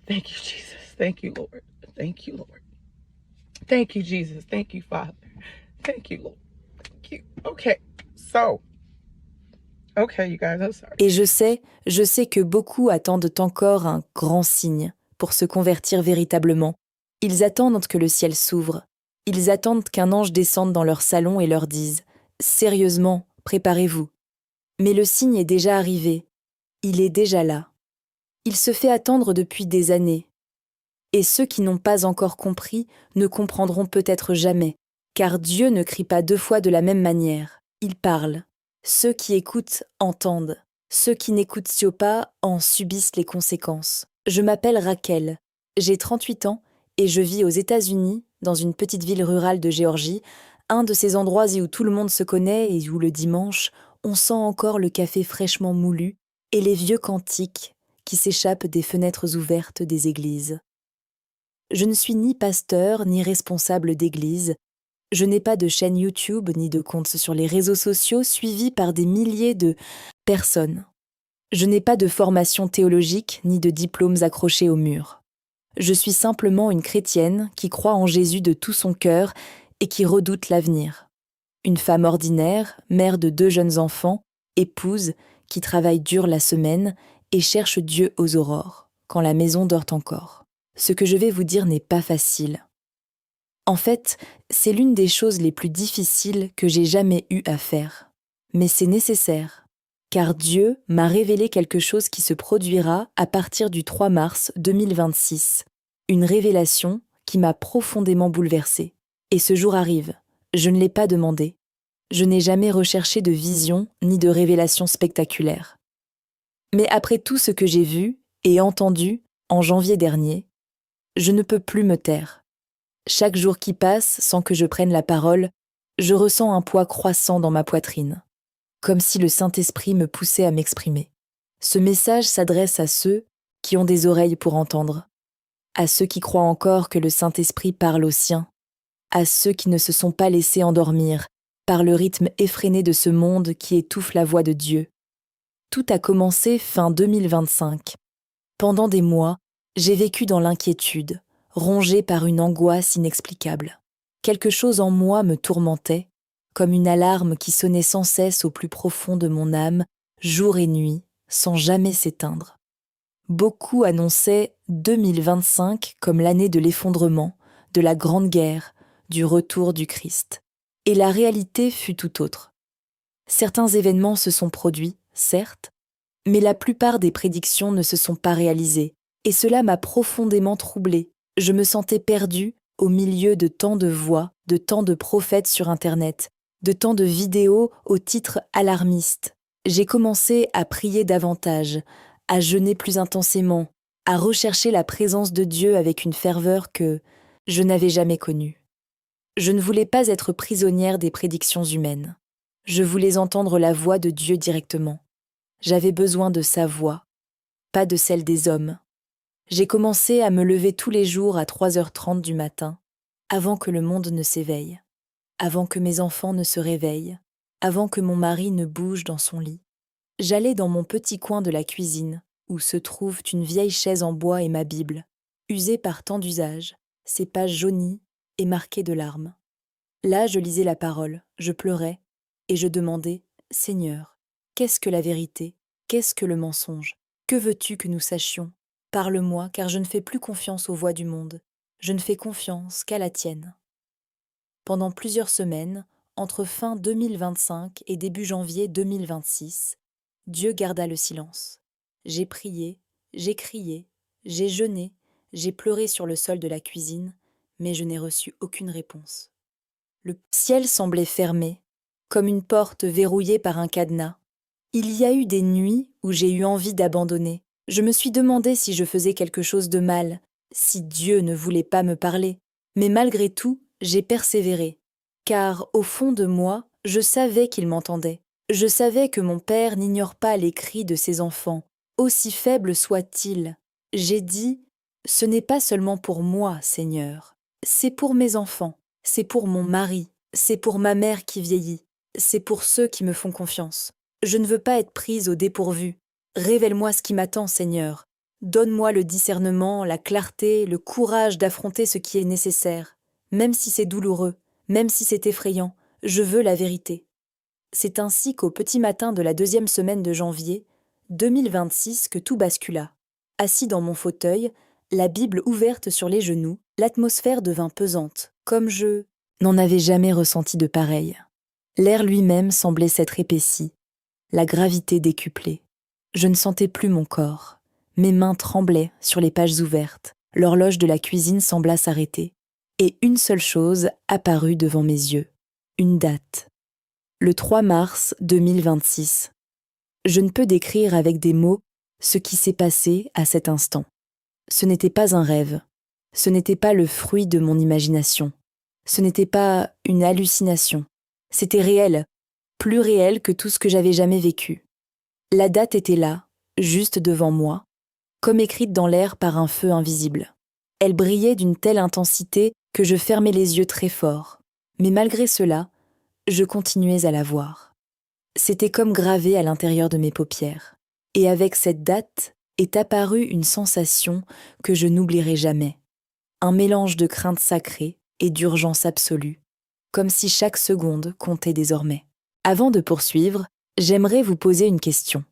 Thank you, Jesus. Thank you, Lord. Thank you, Lord. Thank you, Jesus. Thank you, Father. Thank you, Lord. Thank you. Okay. So, okay, you guys, I'm sorry. Et je sais que beaucoup attendent encore un grand signe pour se convertir véritablement. Ils attendent que le ciel s'ouvre. Ils attendent qu'un ange descende dans leur salon et leur dise « Sérieusement, préparez-vous ». Mais le signe est déjà arrivé. Il est déjà là. Il se fait attendre depuis des années. Et ceux qui n'ont pas encore compris ne comprendront peut-être jamais, car Dieu ne crie pas deux fois de la même manière. Il parle. Ceux qui écoutent entendent. Ceux qui n'écoutent pas en subissent les conséquences. Je m'appelle Raquel. J'ai 38 ans et je vis aux États-Unis, dans une petite ville rurale de Géorgie, un de ces endroits où tout le monde se connaît et où le dimanche, on sent encore le café fraîchement moulu et les vieux cantiques qui s'échappent des fenêtres ouvertes des églises. Je ne suis ni pasteur ni responsable d'église. Je n'ai pas de chaîne YouTube ni de compte sur les réseaux sociaux suivis par des milliers de personnes. Je n'ai pas de formation théologique ni de diplômes accrochés au mur. Je suis simplement une chrétienne qui croit en Jésus de tout son cœur et qui redoute l'avenir. Une femme ordinaire, mère de 2 jeunes enfants, épouse, qui travaille dur la semaine et cherche Dieu aux aurores, quand la maison dort encore. Ce que je vais vous dire n'est pas facile. En fait, c'est l'une des choses les plus difficiles que j'ai jamais eu à faire. Mais c'est nécessaire, car Dieu m'a révélé quelque chose qui se produira à partir du 3 mars 2026. Une révélation qui m'a profondément bouleversée. Et ce jour arrive. Je ne l'ai pas demandé. Je n'ai jamais recherché de vision ni de révélation spectaculaire. Mais après tout ce que j'ai vu et entendu en janvier dernier, je ne peux plus me taire. Chaque jour qui passe sans que je prenne la parole, je ressens un poids croissant dans ma poitrine, comme si le Saint-Esprit me poussait à m'exprimer. Ce message s'adresse à ceux qui ont des oreilles pour entendre, à ceux qui croient encore que le Saint-Esprit parle aux siens, à ceux qui ne se sont pas laissés endormir par le rythme effréné de ce monde qui étouffe la voix de Dieu. Tout a commencé fin 2025. Pendant des mois, j'ai vécu dans l'inquiétude, rongée par une angoisse inexplicable. Quelque chose en moi me tourmentait, comme une alarme qui sonnait sans cesse au plus profond de mon âme, jour et nuit, sans jamais s'éteindre. Beaucoup annonçaient 2025 comme l'année de l'effondrement, de la Grande Guerre, du retour du Christ. Et la réalité fut tout autre. Certains événements se sont produits, certes, mais la plupart des prédictions ne se sont pas réalisées, et cela m'a profondément troublée. Je me sentais perdue au milieu de tant de voix, de tant de prophètes sur Internet, de tant de vidéos aux titres alarmistes. J'ai commencé à prier davantage, à jeûner plus intensément, à rechercher la présence de Dieu avec une ferveur que je n'avais jamais connue. Je ne voulais pas être prisonnière des prédictions humaines. Je voulais entendre la voix de Dieu directement. J'avais besoin de sa voix, pas de celle des hommes. J'ai commencé à me lever tous les jours à 3h30 du matin, avant que le monde ne s'éveille, avant que mes enfants ne se réveillent, avant que mon mari ne bouge dans son lit. J'allais dans mon petit coin de la cuisine, où se trouve une vieille chaise en bois et ma Bible, usée par tant d'usages, ses pages jaunies et marquées de larmes. Là, je lisais la parole, je pleurais, et je demandais « Seigneur, qu'est-ce que la vérité? Qu'est-ce que le mensonge? Que veux-tu que nous sachions? Parle-moi, car je ne fais plus confiance aux voix du monde. Je ne fais confiance qu'à la tienne. » Pendant plusieurs semaines, entre fin 2025 et début janvier 2026, Dieu garda le silence. J'ai prié, j'ai crié, j'ai jeûné, j'ai pleuré sur le sol de la cuisine, mais je n'ai reçu aucune réponse. Le ciel semblait fermé, comme une porte verrouillée par un cadenas. Il y a eu des nuits où j'ai eu envie d'abandonner. Je me suis demandé si je faisais quelque chose de mal, si Dieu ne voulait pas me parler. Mais malgré tout, j'ai persévéré. Car au fond de moi, je savais qu'il m'entendait. Je savais que mon Père n'ignore pas les cris de ses enfants, aussi faibles soient-ils. J'ai dit, ce n'est pas seulement pour moi, Seigneur, c'est pour mes enfants. C'est pour mon mari, c'est pour ma mère qui vieillit, c'est pour ceux qui me font confiance. Je ne veux pas être prise au dépourvu. Révèle-moi ce qui m'attend, Seigneur. Donne-moi le discernement, la clarté, le courage d'affronter ce qui est nécessaire. Même si c'est douloureux, même si c'est effrayant, je veux la vérité. C'est ainsi qu'au petit matin de la 2e semaine de janvier 2026 que tout bascula. Assis dans mon fauteuil, la Bible ouverte sur les genoux, l'atmosphère devint pesante, comme je n'en avais jamais ressenti de pareil. L'air lui-même semblait s'être épaissi, la gravité décuplée. Je ne sentais plus mon corps. Mes mains tremblaient sur les pages ouvertes. L'horloge de la cuisine sembla s'arrêter. Et une seule chose apparut devant mes yeux. Une date. Le 3 mars 2026. Je ne peux décrire avec des mots ce qui s'est passé à cet instant. Ce n'était pas un rêve. Ce n'était pas le fruit de mon imagination. Ce n'était pas une hallucination. C'était réel, plus réel que tout ce que j'avais jamais vécu. La date était là, juste devant moi, comme écrite dans l'air par un feu invisible. Elle brillait d'une telle intensité que je fermais les yeux très fort. Mais malgré cela, je continuais à la voir. C'était comme gravé à l'intérieur de mes paupières. Et avec cette date est apparue une sensation que je n'oublierai jamais. Un mélange de crainte sacrée et d'urgence absolue, comme si chaque seconde comptait désormais. Avant de poursuivre, j'aimerais vous poser une question.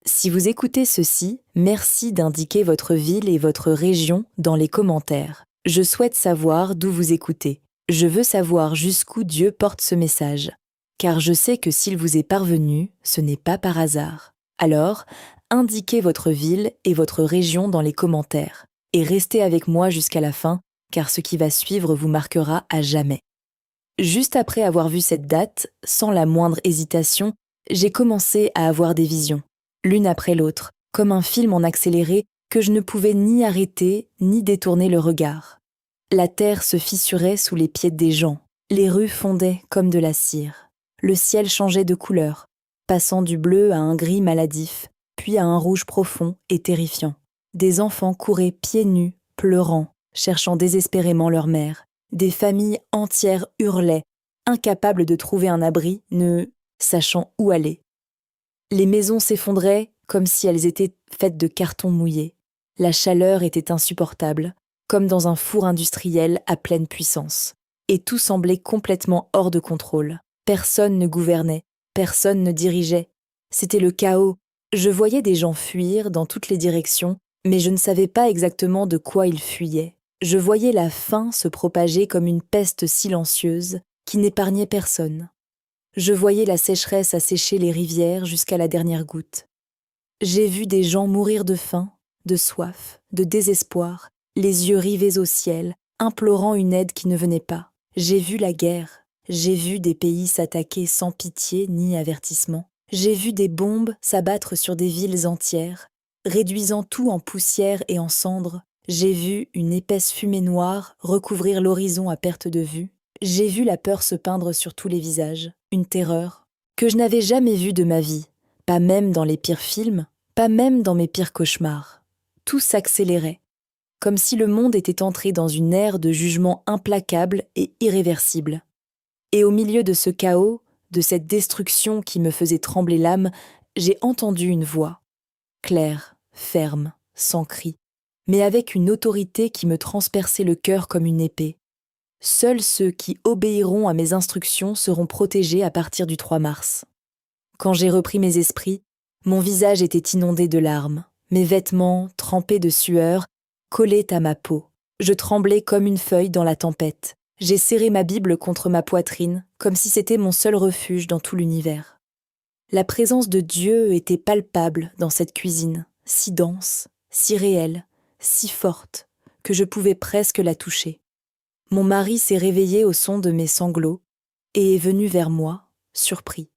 Si vous écoutez ceci, merci d'indiquer votre ville et votre région dans les commentaires. Je souhaite savoir d'où vous écoutez. Je veux savoir jusqu'où Dieu porte ce message. Car je sais que s'il vous est parvenu, ce n'est pas par hasard. Alors, indiquez votre ville et votre région dans les commentaires. Et restez avec moi jusqu'à la fin, car ce qui va suivre vous marquera à jamais. Juste après avoir vu cette date, sans la moindre hésitation, j'ai commencé à avoir des visions, l'une après l'autre, comme un film en accéléré que je ne pouvais ni arrêter ni détourner le regard. La terre se fissurait sous les pieds des gens, les rues fondaient comme de la cire. Le ciel changeait de couleur, passant du bleu à un gris maladif, puis à un rouge profond et terrifiant. Des enfants couraient pieds nus, pleurant, cherchant désespérément leur mère. Des familles entières hurlaient, incapables de trouver un abri, ne sachant où aller. Les maisons s'effondraient comme si elles étaient faites de carton mouillé. La chaleur était insupportable, comme dans un four industriel à pleine puissance. Et tout semblait complètement hors de contrôle. Personne ne gouvernait, personne ne dirigeait. C'était le chaos. Je voyais des gens fuir dans toutes les directions, mais je ne savais pas exactement de quoi ils fuyaient. Je voyais la faim se propager comme une peste silencieuse qui n'épargnait personne. Je voyais la sécheresse assécher les rivières jusqu'à la dernière goutte. J'ai vu des gens mourir de faim, de soif, de désespoir, les yeux rivés au ciel, implorant une aide qui ne venait pas. J'ai vu la guerre. J'ai vu des pays s'attaquer sans pitié ni avertissement. J'ai vu des bombes s'abattre sur des villes entières, réduisant tout en poussière et en cendres. J'ai vu une épaisse fumée noire recouvrir l'horizon à perte de vue. J'ai vu la peur se peindre sur tous les visages, une terreur que je n'avais jamais vue de ma vie, pas même dans les pires films, pas même dans mes pires cauchemars. Tout s'accélérait, comme si le monde était entré dans une ère de jugement implacable et irréversible. Et au milieu de ce chaos, de cette destruction qui me faisait trembler l'âme, j'ai entendu une voix, claire, ferme, sans cri, mais avec une autorité qui me transperçait le cœur comme une épée. Seuls ceux qui obéiront à mes instructions seront protégés à partir du 3 mars. Quand j'ai repris mes esprits, mon visage était inondé de larmes, mes vêtements, trempés de sueur, collaient à ma peau. Je tremblais comme une feuille dans la tempête. J'ai serré ma Bible contre ma poitrine, comme si c'était mon seul refuge dans tout l'univers. La présence de Dieu était palpable dans cette cuisine, si dense, si réelle, si forte, que je pouvais presque la toucher. Mon mari s'est réveillé au son de mes sanglots et est venu vers moi, surpris.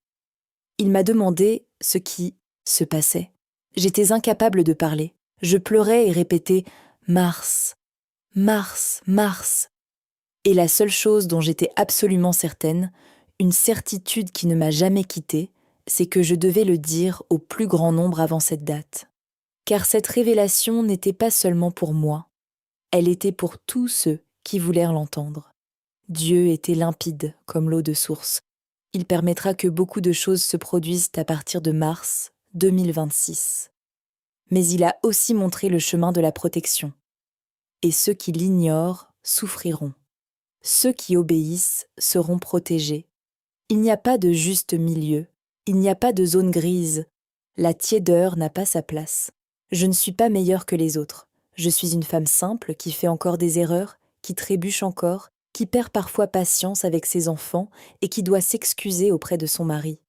Il m'a demandé ce qui se passait. J'étais incapable de parler. Je pleurais et répétais « Mars, Mars, Mars ». Et la seule chose dont j'étais absolument certaine, une certitude qui ne m'a jamais quittée, c'est que je devais le dire au plus grand nombre avant cette date. Car cette révélation n'était pas seulement pour moi, elle était pour tous ceux qui voulèrent l'entendre. Dieu était limpide comme l'eau de source. Il permettra que beaucoup de choses se produisent à partir de mars 2026. mais il a aussi montré le chemin de la protection. Et ceux qui l'ignorent souffriront. Ceux qui obéissent seront protégés. Il n'y a pas de juste milieu, il n'y a pas de zone grise. La tiédeur n'a pas sa place. Je ne suis pas meilleure que les autres. Je suis une femme simple qui fait encore des erreurs, qui trébuche encore, qui perd parfois patience avec ses enfants et qui doit s'excuser auprès de son mari.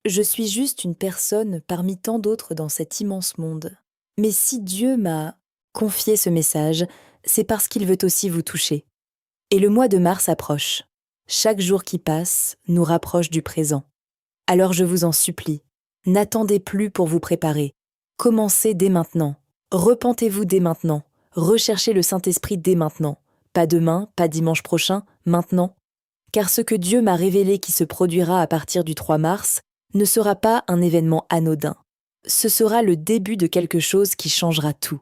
Je suis juste une personne parmi tant d'autres dans cet immense monde. Mais si Dieu m'a confié ce message, c'est parce qu'il veut aussi vous toucher. Et le mois de mars approche. Chaque jour qui passe nous rapproche du présent. Alors je vous en supplie, n'attendez plus pour vous préparer. Commencez dès maintenant. Repentez-vous dès maintenant. Recherchez le Saint-Esprit dès maintenant. Pas demain, pas dimanche prochain, maintenant. Car ce que Dieu m'a révélé qui se produira à partir du 3 mars ne sera pas un événement anodin. Ce sera le début de quelque chose qui changera tout.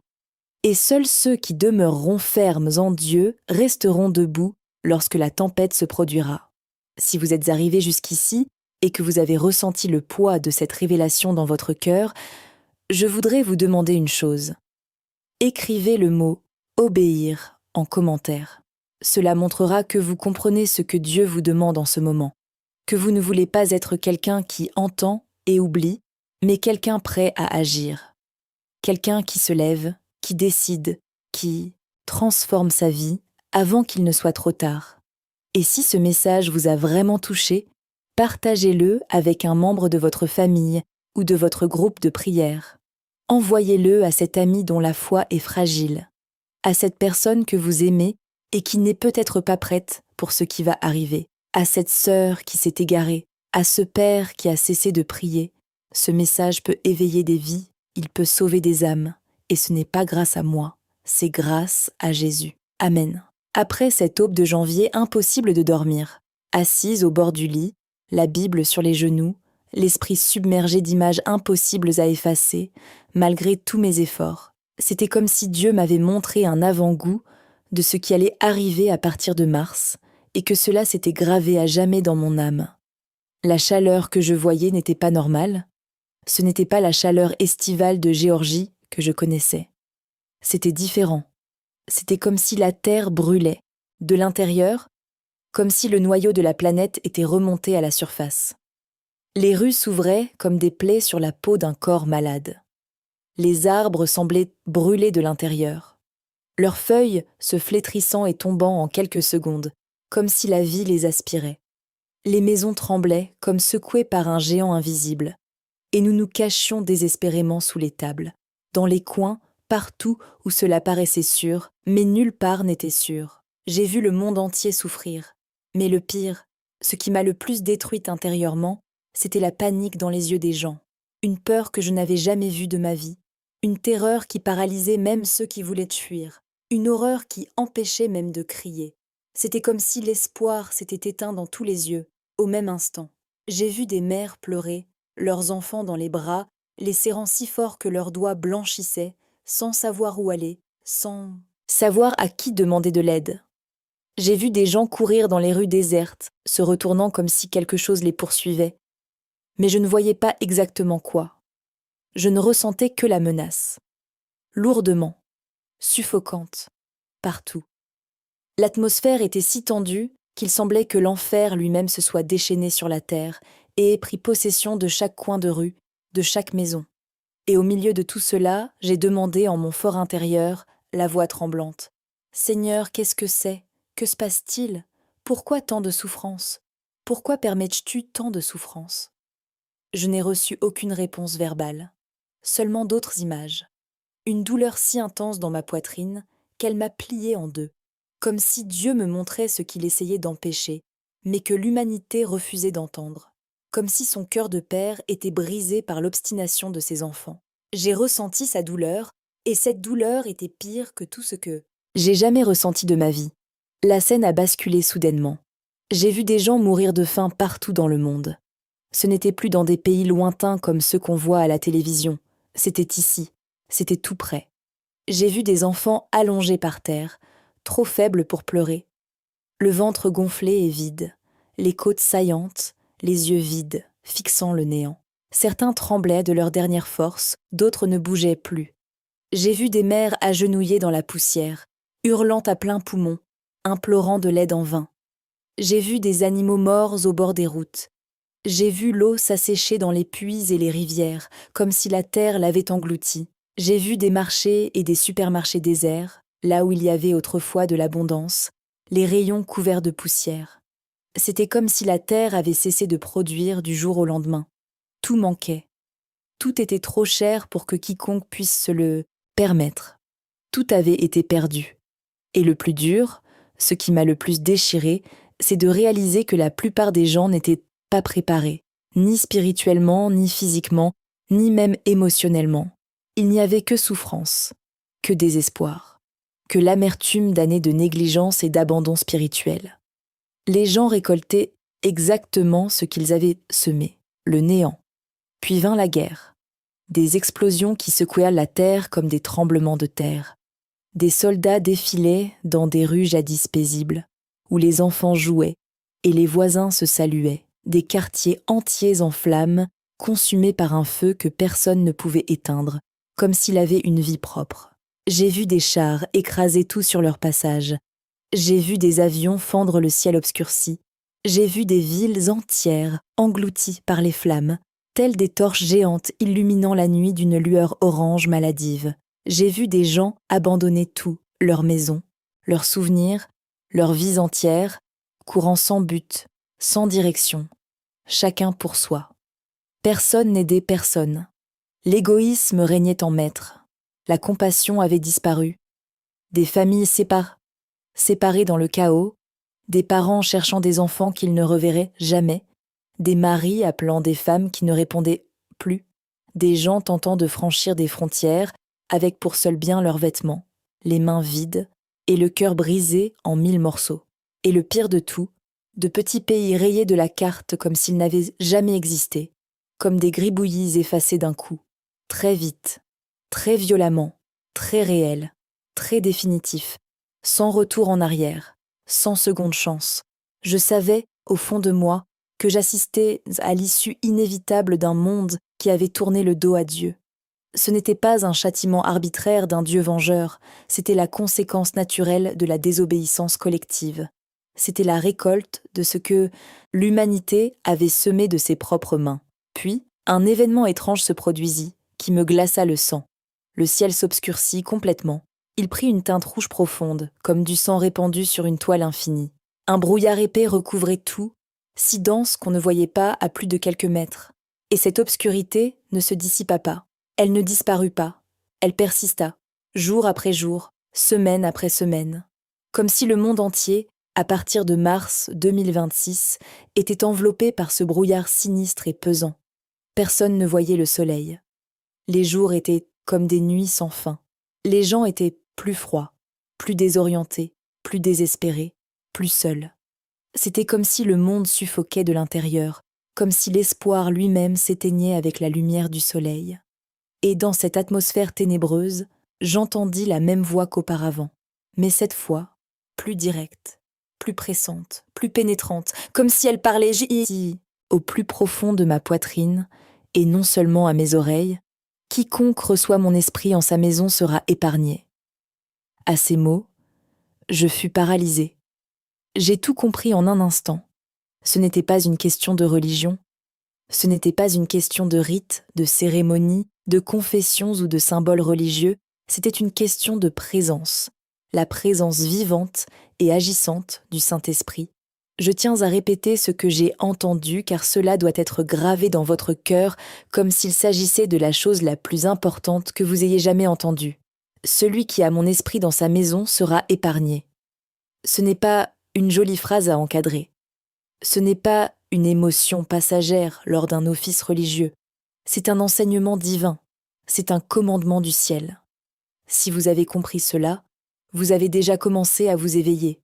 Et seuls ceux qui demeureront fermes en Dieu resteront debout lorsque la tempête se produira. Si vous êtes arrivé jusqu'ici et que vous avez ressenti le poids de cette révélation dans votre cœur, je voudrais vous demander une chose. Écrivez le mot « obéir » en commentaire. Cela montrera que vous comprenez ce que Dieu vous demande en ce moment, que vous ne voulez pas être quelqu'un qui entend et oublie, mais quelqu'un prêt à agir. Quelqu'un qui se lève, qui décide, qui transforme sa vie avant qu'il ne soit trop tard. Et si ce message vous a vraiment touché, partagez-le avec un membre de votre famille ou de votre groupe de prière. Envoyez-le à cet ami dont la foi est fragile, à cette personne que vous aimez et qui n'est peut-être pas prête pour ce qui va arriver, à cette sœur qui s'est égarée, à ce père qui a cessé de prier. Ce message peut éveiller des vies, il peut sauver des âmes, et ce n'est pas grâce à moi, c'est grâce à Jésus. Amen. Après cette aube de janvier, impossible de dormir. Assise au bord du lit, la Bible sur les genoux, l'esprit submergé d'images impossibles à effacer, malgré tous mes efforts. C'était comme si Dieu m'avait montré un avant-goût de ce qui allait arriver à partir de mars, et que cela s'était gravé à jamais dans mon âme. La chaleur que je voyais n'était pas normale. Ce n'était pas la chaleur estivale de Géorgie que je connaissais. C'était différent. C'était comme si la Terre brûlait, de l'intérieur, comme si le noyau de la planète était remonté à la surface. Les rues s'ouvraient comme des plaies sur la peau d'un corps malade. Les arbres semblaient brûler de l'intérieur, leurs feuilles se flétrissant et tombant en quelques secondes, comme si la vie les aspirait. Les maisons tremblaient comme secouées par un géant invisible, et nous nous cachions désespérément sous les tables, dans les coins, partout où cela paraissait sûr, mais nulle part n'était sûr. J'ai vu le monde entier souffrir, mais le pire, ce qui m'a le plus détruite intérieurement, c'était la panique dans les yeux des gens, une peur que je n'avais jamais vue de ma vie, une terreur qui paralysait même ceux qui voulaient fuir, une horreur qui empêchait même de crier. C'était comme si l'espoir s'était éteint dans tous les yeux, au même instant. J'ai vu des mères pleurer, leurs enfants dans les bras, les serrant si fort que leurs doigts blanchissaient, sans savoir où aller, sans savoir à qui demander de l'aide. J'ai vu des gens courir dans les rues désertes, se retournant comme si quelque chose les poursuivait. Mais je ne voyais pas exactement quoi. Je ne ressentais que la menace. Lourdement, suffocante, partout. L'atmosphère était si tendue qu'il semblait que l'enfer lui-même se soit déchaîné sur la terre et ait pris possession de chaque coin de rue, de chaque maison. Et au milieu de tout cela, j'ai demandé en mon fort intérieur, la voix tremblante. « Seigneur, qu'est-ce que c'est ? Que se passe-t-il ? Pourquoi tant de souffrance ? Pourquoi permets-tu tant de souffrance ?» Je n'ai reçu aucune réponse verbale, seulement d'autres images. Une douleur si intense dans ma poitrine qu'elle m'a pliée en deux, comme si Dieu me montrait ce qu'il essayait d'empêcher, mais que l'humanité refusait d'entendre, comme si son cœur de père était brisé par l'obstination de ses enfants. J'ai ressenti sa douleur, et cette douleur était pire que tout ce que j'ai jamais ressenti de ma vie. La scène a basculé soudainement. J'ai vu des gens mourir de faim partout dans le monde. Ce n'était plus dans des pays lointains comme ceux qu'on voit à la télévision. C'était ici, c'était tout près. J'ai vu des enfants allongés par terre, trop faibles pour pleurer. Le ventre gonflé et vide, les côtes saillantes, les yeux vides, fixant le néant. Certains tremblaient de leur dernière force, d'autres ne bougeaient plus. J'ai vu des mères agenouillées dans la poussière, hurlant à plein poumon, implorant de l'aide en vain. J'ai vu des animaux morts au bord des routes. J'ai vu l'eau s'assécher dans les puits et les rivières, comme si la terre l'avait engloutie. J'ai vu des marchés et des supermarchés déserts, là où il y avait autrefois de l'abondance, les rayons couverts de poussière. C'était comme si la terre avait cessé de produire du jour au lendemain. Tout manquait. Tout était trop cher pour que quiconque puisse se le permettre. Tout avait été perdu. Et le plus dur, ce qui m'a le plus déchiré, c'est de réaliser que la plupart des gens n'étaient pas préparés, ni spirituellement, ni physiquement, ni même émotionnellement. Il n'y avait que souffrance, que désespoir, que l'amertume d'années de négligence et d'abandon spirituel. Les gens récoltaient exactement ce qu'ils avaient semé, le néant. Puis vint la guerre, des explosions qui secouèrent la terre comme des tremblements de terre. Des soldats défilaient dans des rues jadis paisibles, où les enfants jouaient et les voisins se saluaient, des quartiers entiers en flammes, consumés par un feu que personne ne pouvait éteindre, comme s'il avait une vie propre. J'ai vu des chars écraser tout sur leur passage. J'ai vu des avions fendre le ciel obscurci. J'ai vu des villes entières englouties par les flammes, telles des torches géantes illuminant la nuit d'une lueur orange maladive. J'ai vu des gens abandonner tout, leurs maisons, leurs souvenirs, leurs vies entières, courant sans but, sans direction, chacun pour soi. Personne n'aidait personne. L'égoïsme régnait en maître. La compassion avait disparu. Des familles séparées dans le chaos, des parents cherchant des enfants qu'ils ne reverraient jamais, des maris appelant des femmes qui ne répondaient plus, des gens tentant de franchir des frontières avec pour seul bien leurs vêtements, les mains vides et le cœur brisé en 1000 morceaux. Et le pire de tout, de petits pays rayés de la carte comme s'ils n'avaient jamais existé, comme des gribouillis effacés d'un coup, très vite, très violemment, très réels, très définitifs, sans retour en arrière, sans seconde chance. Je savais, au fond de moi, que j'assistais à l'issue inévitable d'un monde qui avait tourné le dos à Dieu. Ce n'était pas un châtiment arbitraire d'un Dieu vengeur, c'était la conséquence naturelle de la désobéissance collective. C'était la récolte de ce que l'humanité avait semé de ses propres mains. Puis, un événement étrange se produisit, qui me glaça le sang. Le ciel s'obscurcit complètement. Il prit une teinte rouge profonde, comme du sang répandu sur une toile infinie. Un brouillard épais recouvrait tout, si dense qu'on ne voyait pas à plus de quelques mètres. Et cette obscurité ne se dissipa pas. Elle ne disparut pas. Elle persista, jour après jour, semaine après semaine. Comme si le monde entier, à partir de mars 2026, était enveloppé par ce brouillard sinistre et pesant. Personne ne voyait le soleil. Les jours étaient comme des nuits sans fin. Les gens étaient plus froids, plus désorientés, plus désespérés, plus seuls. C'était comme si le monde suffoquait de l'intérieur, comme si l'espoir lui-même s'éteignait avec la lumière du soleil. Et dans cette atmosphère ténébreuse, j'entendis la même voix qu'auparavant, mais cette fois, plus directe, plus pressante, plus pénétrante, comme si elle parlait ici, au plus profond de ma poitrine, et non seulement à mes oreilles. Quiconque reçoit mon esprit en sa maison sera épargné. À ces mots, je fus paralysée. J'ai tout compris en un instant. Ce n'était pas une question de religion, ce n'était pas une question de rites, de cérémonies, de confessions ou de symboles religieux, c'était une question de présence, la présence vivante et agissante du Saint-Esprit. Je tiens à répéter ce que j'ai entendu car cela doit être gravé dans votre cœur comme s'il s'agissait de la chose la plus importante que vous ayez jamais entendue. Celui qui a mon esprit dans sa maison sera épargné. Ce n'est pas une jolie phrase à encadrer. Ce n'est pas une émotion passagère lors d'un office religieux. C'est un enseignement divin. C'est un commandement du ciel. Si vous avez compris cela, vous avez déjà commencé à vous éveiller,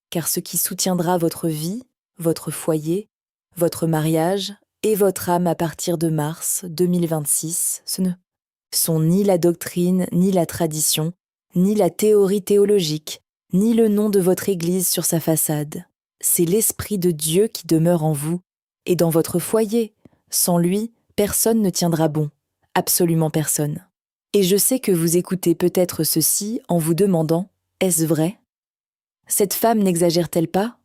car ce qui soutiendra votre vie, votre foyer, votre mariage et votre âme à partir de mars 2026, ce ne sont ni la doctrine, ni la tradition, ni la théorie théologique, ni le nom de votre Église sur sa façade. C'est l'Esprit de Dieu qui demeure en vous et dans votre foyer. Sans lui, personne ne tiendra bon, absolument personne. Et je sais que vous écoutez peut-être ceci en vous demandant « Est-ce vrai ? Cette femme n'exagère-t-elle pas ?»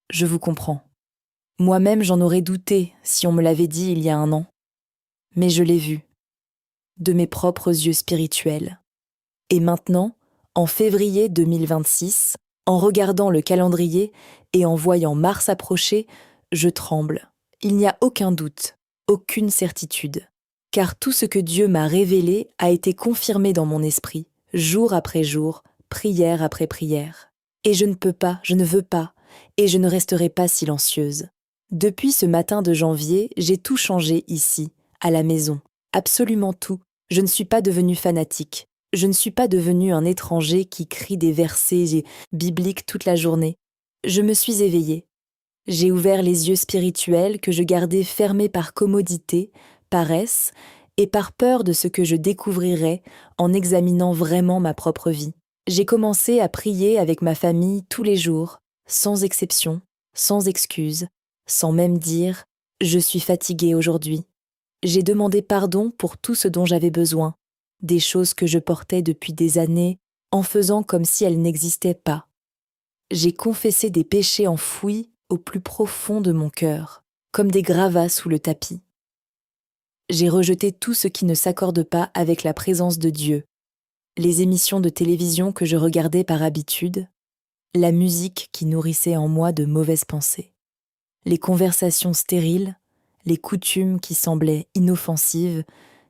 Je vous comprends. Moi-même j'en aurais douté si on me l'avait dit il y a un an. Mais je l'ai vu, de mes propres yeux spirituels. Et maintenant, en février 2026, en regardant le calendrier et en voyant Mars approcher, je tremble. Il n'y a aucun doute, aucune certitude. Car tout ce que Dieu m'a révélé a été confirmé dans mon esprit, jour après jour, prière après prière. Et je ne peux pas, je ne veux pas, et je ne resterai pas silencieuse. Depuis ce matin de janvier, j'ai tout changé ici, à la maison. Absolument tout. Je ne suis pas devenue fanatique. Je ne suis pas devenue un étranger qui crie des versets bibliques toute la journée. Je me suis éveillée. J'ai ouvert les yeux spirituels que je gardais fermés par commodité, paresse et par peur de ce que je découvrirais en examinant vraiment ma propre vie. J'ai commencé à prier avec ma famille tous les jours, sans exception, sans excuse, sans même dire « je suis fatiguée aujourd'hui ». J'ai demandé pardon pour tout ce dont j'avais besoin, des choses que je portais depuis des années, en faisant comme si elles n'existaient pas. J'ai confessé des péchés enfouis au plus profond de mon cœur, comme des gravats sous le tapis. J'ai rejeté tout ce qui ne s'accorde pas avec la présence de Dieu, les émissions de télévision que je regardais par habitude, la musique qui nourrissait en moi de mauvaises pensées, les conversations stériles, les coutumes qui semblaient inoffensives,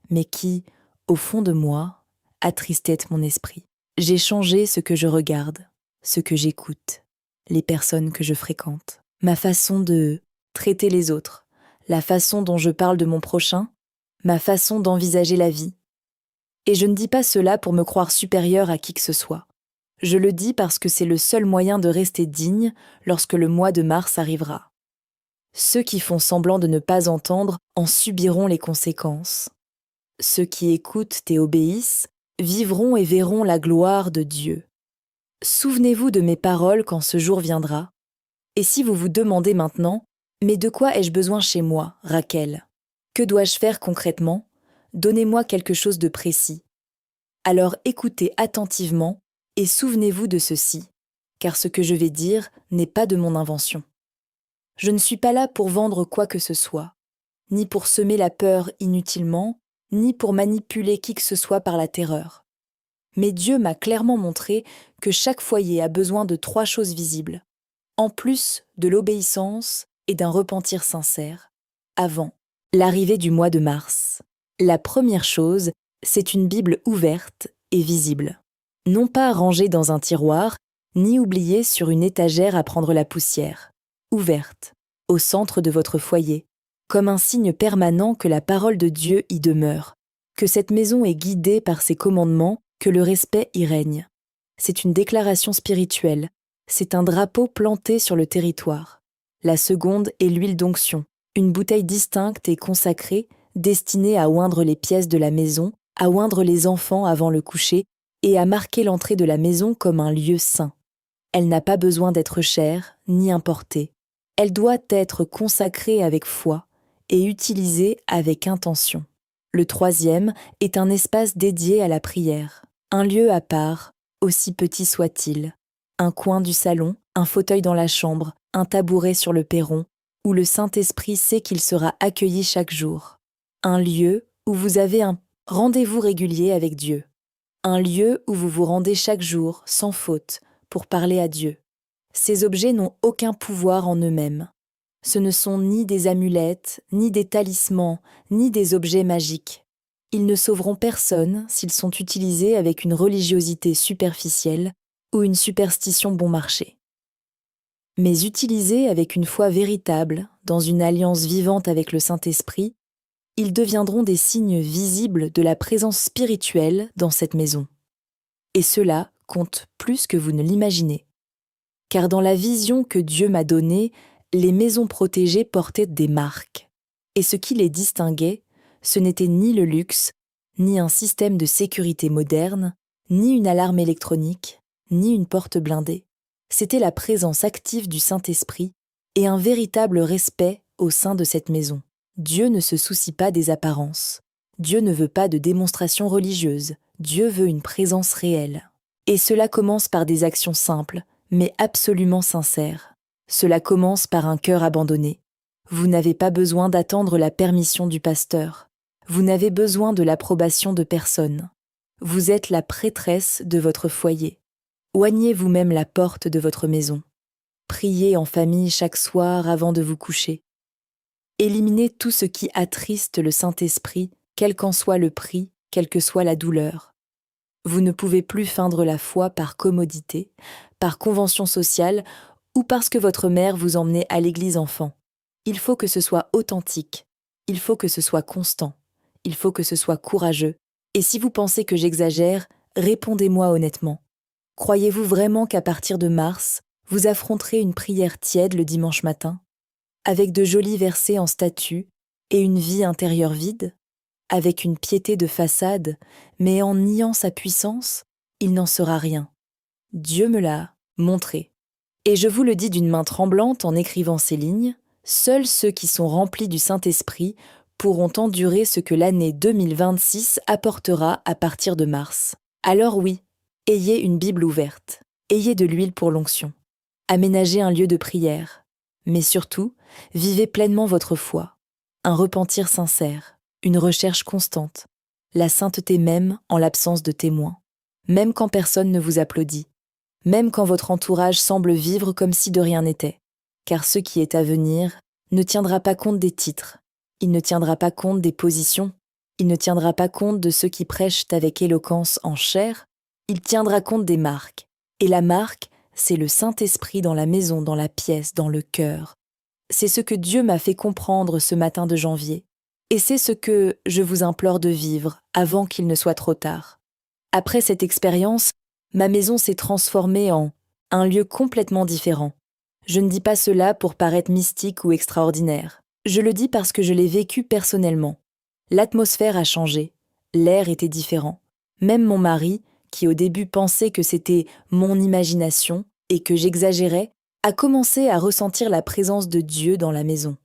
mais qui, au fond de moi, attristaient mon esprit. J'ai changé ce que je regarde, ce que j'écoute, les personnes que je fréquente, ma façon de traiter les autres, la façon dont je parle de mon prochain, ma façon d'envisager la vie. Et je ne dis pas cela pour me croire supérieure à qui que ce soit. Je le dis parce que c'est le seul moyen de rester digne lorsque le mois de mars arrivera. Ceux qui font semblant de ne pas entendre en subiront les conséquences. Ceux qui écoutent et obéissent vivront et verront la gloire de Dieu. Souvenez-vous de mes paroles quand ce jour viendra. Et si vous vous demandez maintenant, mais de quoi ai-je besoin chez moi, Raquel ? Que dois-je faire concrètement ? Donnez-moi quelque chose de précis. Alors écoutez attentivement et souvenez-vous de ceci, car ce que je vais dire n'est pas de mon invention. Je ne suis pas là pour vendre quoi que ce soit, ni pour semer la peur inutilement, ni pour manipuler qui que ce soit par la terreur. Mais Dieu m'a clairement montré que chaque foyer a besoin de 3 choses visibles, en plus de l'obéissance et d'un repentir sincère, avant l'arrivée du mois de mars. La première chose, c'est une Bible ouverte et visible. Non pas rangée dans un tiroir, ni oubliée sur une étagère à prendre la poussière. Ouverte, au centre de votre foyer, comme un signe permanent que la parole de Dieu y demeure, que cette maison est guidée par ses commandements, que le respect y règne. C'est une déclaration spirituelle, c'est un drapeau planté sur le territoire. La seconde est l'huile d'onction, une bouteille distincte et consacrée, destinée à oindre les pièces de la maison, à oindre les enfants avant le coucher et à marquer l'entrée de la maison comme un lieu saint. Elle n'a pas besoin d'être chère ni importée. Elle doit être consacrée avec foi et utilisée avec intention. Le troisième est un espace dédié à la prière, un lieu à part, aussi petit soit-il, un coin du salon, un fauteuil dans la chambre, un tabouret sur le perron, où le Saint-Esprit sait qu'il sera accueilli chaque jour. Un lieu où vous avez un rendez-vous régulier avec Dieu. Un lieu où vous vous rendez chaque jour, sans faute, pour parler à Dieu. Ces objets n'ont aucun pouvoir en eux-mêmes. Ce ne sont ni des amulettes, ni des talismans, ni des objets magiques. Ils ne sauveront personne s'ils sont utilisés avec une religiosité superficielle ou une superstition bon marché. Mais utilisés avec une foi véritable, dans une alliance vivante avec le Saint-Esprit, ils deviendront des signes visibles de la présence spirituelle dans cette maison. Et cela compte plus que vous ne l'imaginez. Car dans la vision que Dieu m'a donnée, les maisons protégées portaient des marques. Et ce qui les distinguait, ce n'était ni le luxe, ni un système de sécurité moderne, ni une alarme électronique, ni une porte blindée. C'était la présence active du Saint-Esprit et un véritable respect au sein de cette maison. Dieu ne se soucie pas des apparences. Dieu ne veut pas de démonstration religieuse. Dieu veut une présence réelle. Et cela commence par des actions simples, mais absolument sincères. Cela commence par un cœur abandonné. Vous n'avez pas besoin d'attendre la permission du pasteur. Vous n'avez besoin de l'approbation de personne. Vous êtes la prêtresse de votre foyer. Oignez vous-même la porte de votre maison. Priez en famille chaque soir avant de vous coucher. Éliminez tout ce qui attriste le Saint-Esprit, quel qu'en soit le prix, quelle que soit la douleur. Vous ne pouvez plus feindre la foi par commodité, par convention sociale ou parce que votre mère vous emmenait à l'église enfant. Il faut que ce soit authentique, il faut que ce soit constant, il faut que ce soit courageux. Et si vous pensez que j'exagère, répondez-moi honnêtement. Croyez-vous vraiment qu'à partir de mars, vous affronterez une prière tiède le dimanche matin, avec de jolis versets en statue et une vie intérieure vide, avec une piété de façade, mais en niant sa puissance, il n'en sera rien. Dieu me l'a montré. Et je vous le dis d'une main tremblante en écrivant ces lignes, seuls ceux qui sont remplis du Saint-Esprit pourront endurer ce que l'année 2026 apportera à partir de mars. Alors oui, ayez une Bible ouverte, ayez de l'huile pour l'onction, aménagez un lieu de prière, mais surtout, vivez pleinement votre foi, un repentir sincère, une recherche constante, la sainteté même en l'absence de témoins, même quand personne ne vous applaudit, même quand votre entourage semble vivre comme si de rien n'était, car ce qui est à venir ne tiendra pas compte des titres, il ne tiendra pas compte des positions, il ne tiendra pas compte de ceux qui prêchent avec éloquence en chair, il tiendra compte des marques. Et la marque, c'est le Saint-Esprit dans la maison, dans la pièce, dans le cœur. C'est ce que Dieu m'a fait comprendre ce matin de janvier. Et c'est ce que je vous implore de vivre avant qu'il ne soit trop tard. Après cette expérience, ma maison s'est transformée en un lieu complètement différent. Je ne dis pas cela pour paraître mystique ou extraordinaire. Je le dis parce que je l'ai vécu personnellement. L'atmosphère a changé, l'air était différent. Même mon mari, qui au début pensait que c'était mon imagination et que j'exagérais, a commencé à ressentir la présence de Dieu dans la maison.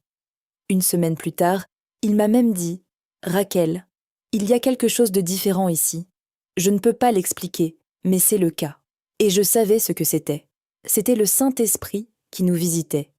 Une semaine plus tard, il m'a même dit « Raquel, il y a quelque chose de différent ici. Je ne peux pas l'expliquer, mais c'est le cas. » Et je savais ce que c'était. C'était le Saint-Esprit qui nous visitait.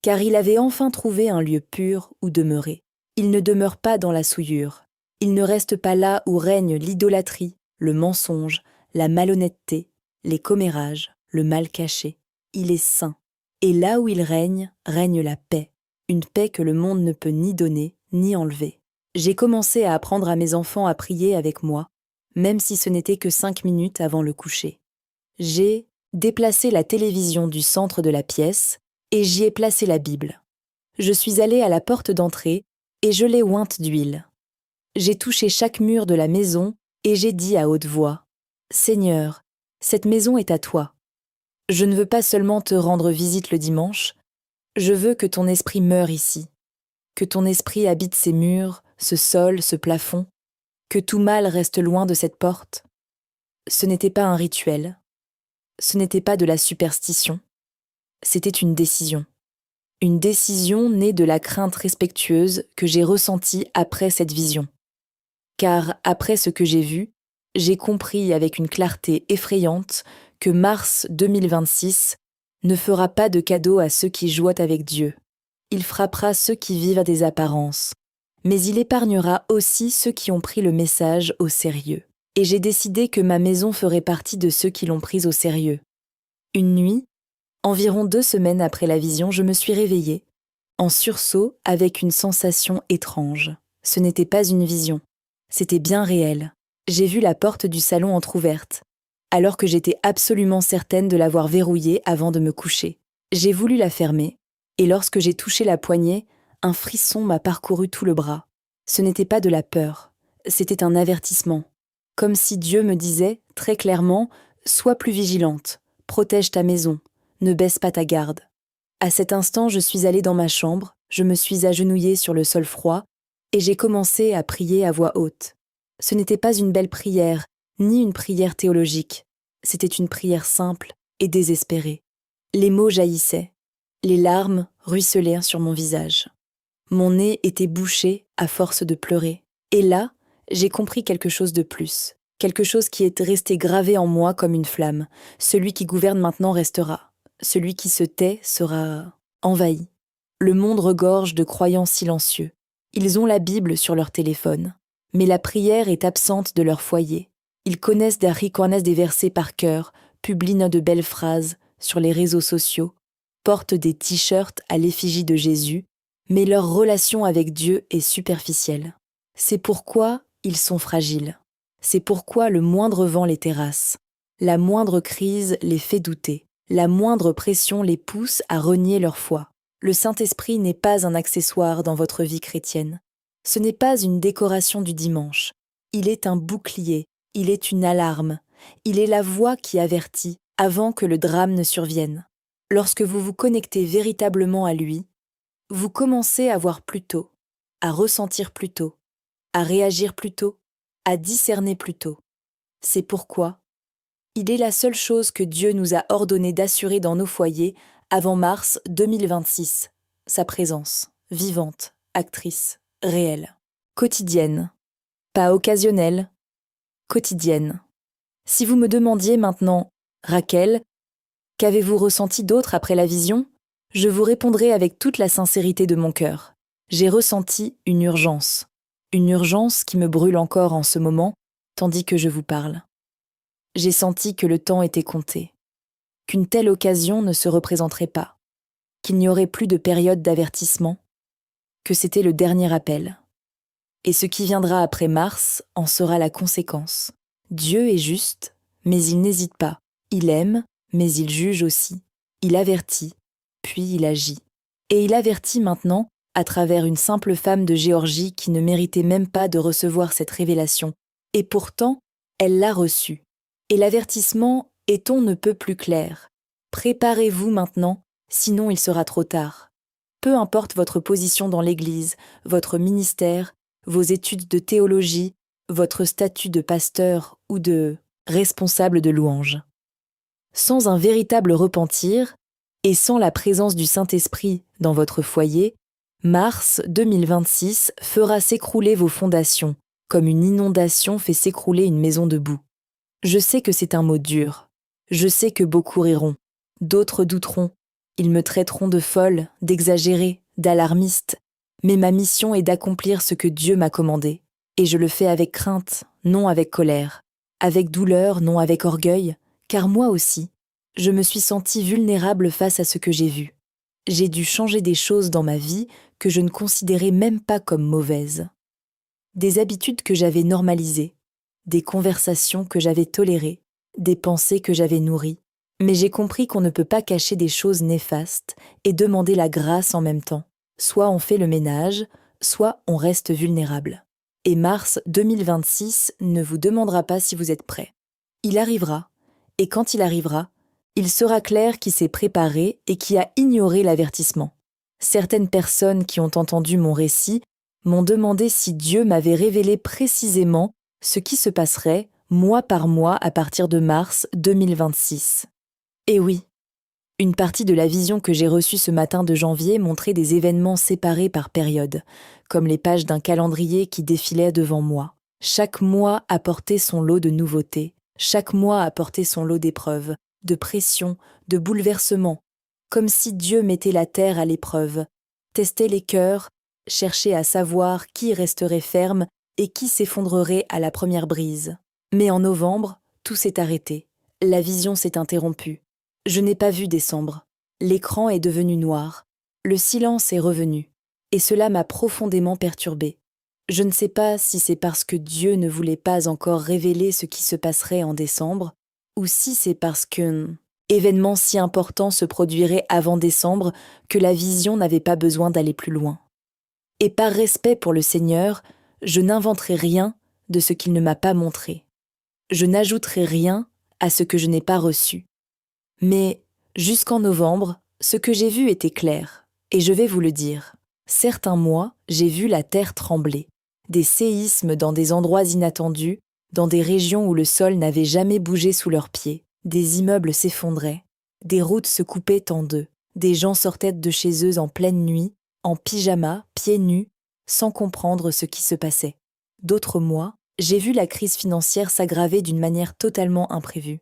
Car il avait enfin trouvé un lieu pur où demeurer. Il ne demeure pas dans la souillure. Il ne reste pas là où règne l'idolâtrie, le mensonge, la malhonnêteté, les commérages, le mal caché. Il est saint. Et là où il règne, règne la paix. Une paix que le monde ne peut ni donner, ni enlever. J'ai commencé à apprendre à mes enfants à prier avec moi, même si ce n'était que 5 minutes avant le coucher. J'ai déplacé la télévision du centre de la pièce et j'y ai placé la Bible. Je suis allée à la porte d'entrée et je l'ai ointe d'huile. J'ai touché chaque mur de la maison et j'ai dit à haute voix « Seigneur, cette maison est à toi. Je ne veux pas seulement te rendre visite le dimanche, je veux que ton esprit meure ici, que ton esprit habite ces murs, ce sol, ce plafond, que tout mal reste loin de cette porte. » Ce n'était pas un rituel, ce n'était pas de la superstition, c'était une décision. Une décision née de la crainte respectueuse que j'ai ressentie après cette vision. Car après ce que j'ai vu, j'ai compris avec une clarté effrayante que mars 2026 ne fera pas de cadeau à ceux qui jouent avec Dieu. Il frappera ceux qui vivent à des apparences, mais il épargnera aussi ceux qui ont pris le message au sérieux. Et j'ai décidé que ma maison ferait partie de ceux qui l'ont prise au sérieux. Une nuit, environ 2 semaines après la vision, je me suis réveillée, en sursaut avec une sensation étrange. Ce n'était pas une vision, c'était bien réel. J'ai vu la porte du salon entr'ouverte, alors que j'étais absolument certaine de l'avoir verrouillée avant de me coucher. J'ai voulu la fermer, et lorsque j'ai touché la poignée, un frisson m'a parcouru tout le bras. Ce n'était pas de la peur, c'était un avertissement. Comme si Dieu me disait, très clairement, « Sois plus vigilante, protège ta maison, ne baisse pas ta garde. » À cet instant, je suis allée dans ma chambre, je me suis agenouillée sur le sol froid et j'ai commencé à prier à voix haute. Ce n'était pas une belle prière, ni une prière théologique. C'était une prière simple et désespérée. Les mots jaillissaient. Les larmes ruisselaient sur mon visage. Mon nez était bouché à force de pleurer. Et là, j'ai compris quelque chose de plus. Quelque chose qui est resté gravé en moi comme une flamme. Celui qui gouverne maintenant restera. Celui qui se tait sera envahi. Le monde regorge de croyants silencieux. Ils ont la Bible sur leur téléphone. Mais la prière est absente de leur foyer. Ils connaissent des versets par cœur, publient de belles phrases sur les réseaux sociaux, portent des t-shirts à l'effigie de Jésus, mais leur relation avec Dieu est superficielle. C'est pourquoi ils sont fragiles. C'est pourquoi le moindre vent les terrasse. La moindre crise les fait douter. La moindre pression les pousse à renier leur foi. Le Saint-Esprit n'est pas un accessoire dans votre vie chrétienne. Ce n'est pas une décoration du dimanche. Il est un bouclier, il est une alarme. Il est la voix qui avertit avant que le drame ne survienne. Lorsque vous vous connectez véritablement à lui, vous commencez à voir plus tôt, à ressentir plus tôt, à réagir plus tôt, à discerner plus tôt. C'est pourquoi il est la seule chose que Dieu nous a ordonné d'assurer dans nos foyers avant mars 2026, sa présence, vivante, actrice, réelle, quotidienne, pas occasionnelle, quotidienne. Si vous me demandiez maintenant, Raquel, qu'avez-vous ressenti d'autre après la vision ? Je vous répondrai avec toute la sincérité de mon cœur. J'ai ressenti une urgence qui me brûle encore en ce moment, tandis que je vous parle. J'ai senti que le temps était compté, qu'une telle occasion ne se représenterait pas, qu'il n'y aurait plus de période d'avertissement, que c'était le dernier appel. Et ce qui viendra après mars en sera la conséquence. Dieu est juste, mais il n'hésite pas. Il aime, mais il juge aussi. Il avertit, puis il agit. Et il avertit maintenant à travers une simple femme de Géorgie qui ne méritait même pas de recevoir cette révélation. Et pourtant, elle l'a reçue. Et l'avertissement est on ne peut plus clair. Préparez-vous maintenant, sinon il sera trop tard. Peu importe votre position dans l'Église, votre ministère, vos études de théologie, votre statut de pasteur ou de responsable de louange. Sans un véritable repentir et sans la présence du Saint-Esprit dans votre foyer, mars 2026 fera s'écrouler vos fondations, comme une inondation fait s'écrouler une maison de boue. Je sais que c'est un mot dur. Je sais que beaucoup riront. D'autres douteront. Ils me traiteront de folle, d'exagérée, d'alarmiste. Mais ma mission est d'accomplir ce que Dieu m'a commandé. Et je le fais avec crainte, non avec colère. Avec douleur, non avec orgueil. Car moi aussi, je me suis sentie vulnérable face à ce que j'ai vu. J'ai dû changer des choses dans ma vie que je ne considérais même pas comme mauvaises. Des habitudes que j'avais normalisées, des conversations que j'avais tolérées, des pensées que j'avais nourries. Mais j'ai compris qu'on ne peut pas cacher des choses néfastes et demander la grâce en même temps. Soit on fait le ménage, soit on reste vulnérable. Et mars 2026 ne vous demandera pas si vous êtes prêt. Il arrivera, et quand il arrivera, il sera clair qui s'est préparé et qui a ignoré l'avertissement. Certaines personnes qui ont entendu mon récit m'ont demandé si Dieu m'avait révélé précisément ce qui se passerait mois par mois à partir de mars 2026. Et oui, une partie de la vision que j'ai reçue ce matin de janvier montrait des événements séparés par période, comme les pages d'un calendrier qui défilaient devant moi. Chaque mois apportait son lot de nouveautés, chaque mois apportait son lot d'épreuves, de pressions, de bouleversements, comme si Dieu mettait la terre à l'épreuve, testait les cœurs, cherchait à savoir qui resterait ferme et qui s'effondrerait à la première brise. Mais en novembre, tout s'est arrêté. La vision s'est interrompue. Je n'ai pas vu décembre. L'écran est devenu noir. Le silence est revenu. Et cela m'a profondément perturbée. Je ne sais pas si c'est parce que Dieu ne voulait pas encore révéler ce qui se passerait en décembre, ou si c'est parce qu'un événement si important se produirait avant décembre que la vision n'avait pas besoin d'aller plus loin. Et par respect pour le Seigneur, je n'inventerai rien de ce qu'il ne m'a pas montré. Je n'ajouterai rien à ce que je n'ai pas reçu. Mais jusqu'en novembre, ce que j'ai vu était clair, et je vais vous le dire. Certains mois, j'ai vu la terre trembler, des séismes dans des endroits inattendus, dans des régions où le sol n'avait jamais bougé sous leurs pieds. Des immeubles s'effondraient, des routes se coupaient en deux, des gens sortaient de chez eux en pleine nuit, en pyjama, pieds nus, sans comprendre ce qui se passait. D'autres mois, j'ai vu la crise financière s'aggraver d'une manière totalement imprévue.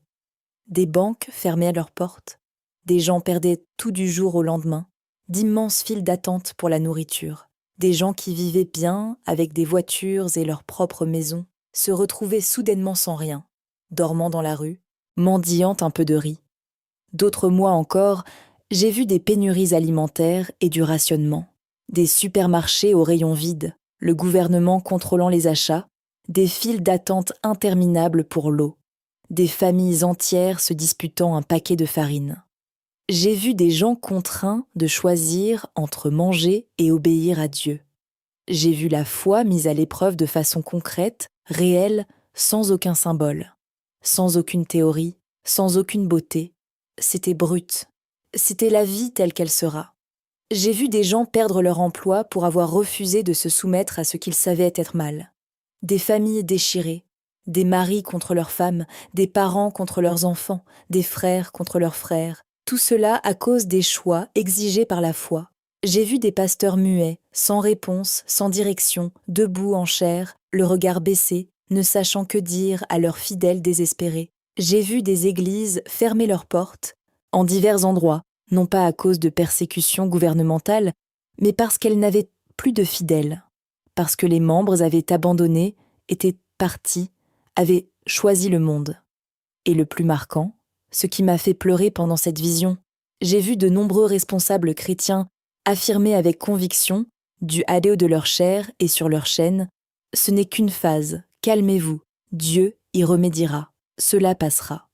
Des banques fermaient leurs portes, des gens perdaient tout du jour au lendemain, d'immenses files d'attente pour la nourriture. Des gens qui vivaient bien, avec des voitures et leurs propres maisons, se retrouvaient soudainement sans rien, dormant dans la rue, mendiant un peu de riz. D'autres mois encore, j'ai vu des pénuries alimentaires et du rationnement, des supermarchés aux rayons vides, le gouvernement contrôlant les achats, des files d'attente interminables pour l'eau, des familles entières se disputant un paquet de farine. J'ai vu des gens contraints de choisir entre manger et obéir à Dieu. J'ai vu la foi mise à l'épreuve de façon concrète, réelle, sans aucun symbole, sans aucune théorie, sans aucune beauté. C'était brut. C'était la vie telle qu'elle sera. J'ai vu des gens perdre leur emploi pour avoir refusé de se soumettre à ce qu'ils savaient être mal. Des familles déchirées, des maris contre leurs femmes, des parents contre leurs enfants, des frères contre leurs frères. Tout cela à cause des choix exigés par la foi. J'ai vu des pasteurs muets, sans réponse, sans direction, debout en chair, le regard baissé, ne sachant que dire à leurs fidèles désespérés. J'ai vu des églises fermer leurs portes, en divers endroits, non pas à cause de persécutions gouvernementales, mais parce qu'elles n'avaient plus de fidèles, parce que les membres avaient abandonné, étaient partis, avaient choisi le monde. Et le plus marquant, ce qui m'a fait pleurer pendant cette vision, j'ai vu de nombreux responsables chrétiens affirmer avec conviction, du haut de leur chair et sur leur chaîne, « Ce n'est qu'une phase, calmez-vous, Dieu y remédiera, cela passera. »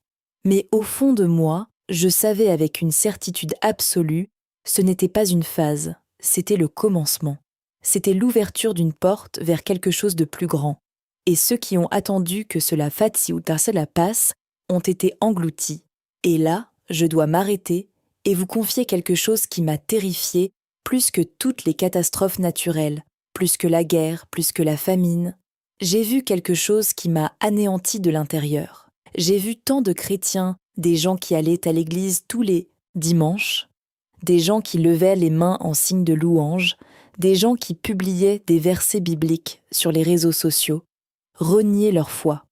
Mais au fond de moi, je savais avec une certitude absolue, ce n'était pas une phase, c'était le commencement. C'était l'ouverture d'une porte vers quelque chose de plus grand. Et ceux qui ont attendu que cela fati ou cela passe ont été engloutis. Et là, je dois m'arrêter et vous confier quelque chose qui m'a terrifiée plus que toutes les catastrophes naturelles, plus que la guerre, plus que la famine. J'ai vu quelque chose qui m'a anéanti de l'intérieur. J'ai vu tant de chrétiens, des gens qui allaient à l'église tous les dimanches, des gens qui levaient les mains en signe de louange, des gens qui publiaient des versets bibliques sur les réseaux sociaux, renier leur foi,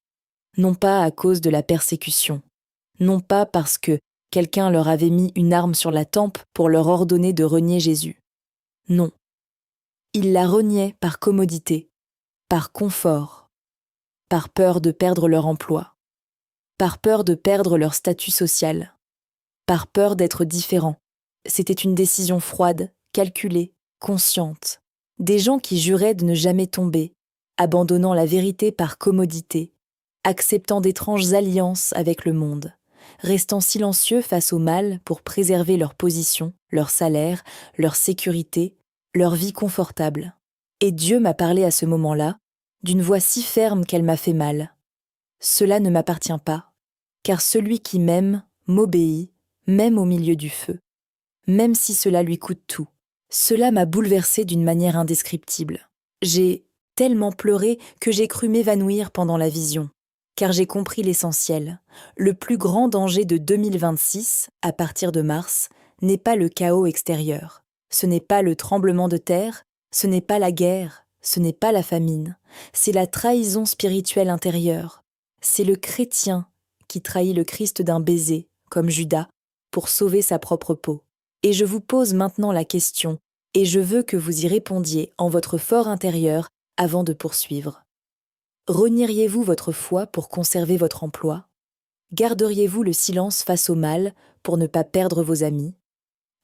non pas à cause de la persécution, non pas parce que quelqu'un leur avait mis une arme sur la tempe pour leur ordonner de renier Jésus. Non. Ils la reniaient par commodité, par confort, par peur de perdre leur emploi, par peur de perdre leur statut social, par peur d'être différents. C'était une décision froide, calculée, consciente. Des gens qui juraient de ne jamais tomber, abandonnant la vérité par commodité, acceptant d'étranges alliances avec le monde, restant silencieux face au mal pour préserver leur position, leur salaire, leur sécurité, leur vie confortable. Et Dieu m'a parlé à ce moment-là, d'une voix si ferme qu'elle m'a fait mal. Cela ne m'appartient pas, car celui qui m'aime m'obéit, même au milieu du feu, même si cela lui coûte tout. Cela m'a bouleversée d'une manière indescriptible. J'ai tellement pleuré que j'ai cru m'évanouir pendant la vision, car j'ai compris l'essentiel. Le plus grand danger de 2026, à partir de mars, n'est pas le chaos extérieur. Ce n'est pas le tremblement de terre, ce n'est pas la guerre, ce n'est pas la famine. C'est la trahison spirituelle intérieure. C'est le chrétien qui trahit le Christ d'un baiser, comme Judas, pour sauver sa propre peau. Et je vous pose maintenant la question, et je veux que vous y répondiez en votre fort intérieur avant de poursuivre. Renieriez-vous votre foi pour conserver votre emploi? Garderiez-vous le silence face au mal pour ne pas perdre vos amis?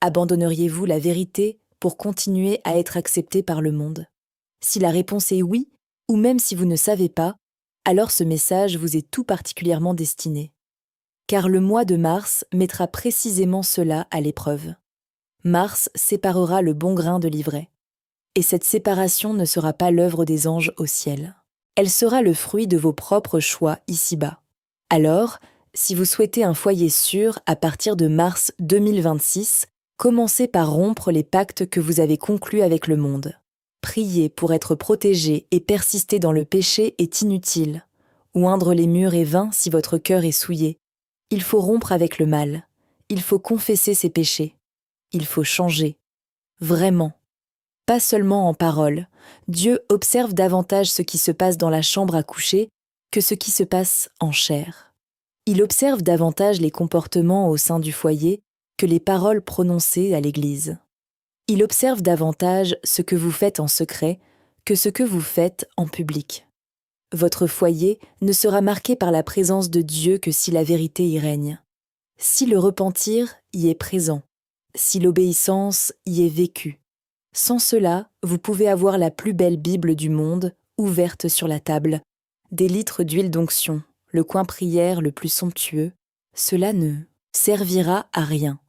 Abandonneriez-vous la vérité pour continuer à être accepté par le monde? Si la réponse est oui, ou même si vous ne savez pas, alors ce message vous est tout particulièrement destiné. Car le mois de mars mettra précisément cela à l'épreuve. Mars séparera le bon grain de l'ivraie. Et cette séparation ne sera pas l'œuvre des anges au ciel. Elle sera le fruit de vos propres choix ici-bas. Alors, si vous souhaitez un foyer sûr à partir de mars 2026, commencez par rompre les pactes que vous avez conclus avec le monde. Prier pour être protégé et persister dans le péché est inutile. Oindre les murs est vain si votre cœur est souillé. Il faut rompre avec le mal. Il faut confesser ses péchés. Il faut changer. Vraiment. pas seulement en parole. Dieu observe davantage ce qui se passe dans la chambre à coucher que ce qui se passe en chair. Il observe davantage les comportements au sein du foyer que les paroles prononcées à l'église. Il observe davantage ce que vous faites en secret que ce que vous faites en public. Votre foyer ne sera marqué par la présence de Dieu que si la vérité y règne. Si le repentir y est présent, si l'obéissance y est vécue. Sans cela, vous pouvez avoir la plus belle Bible du monde ouverte sur la table, des litres d'huile d'onction, le coin prière le plus somptueux, cela ne servira à rien.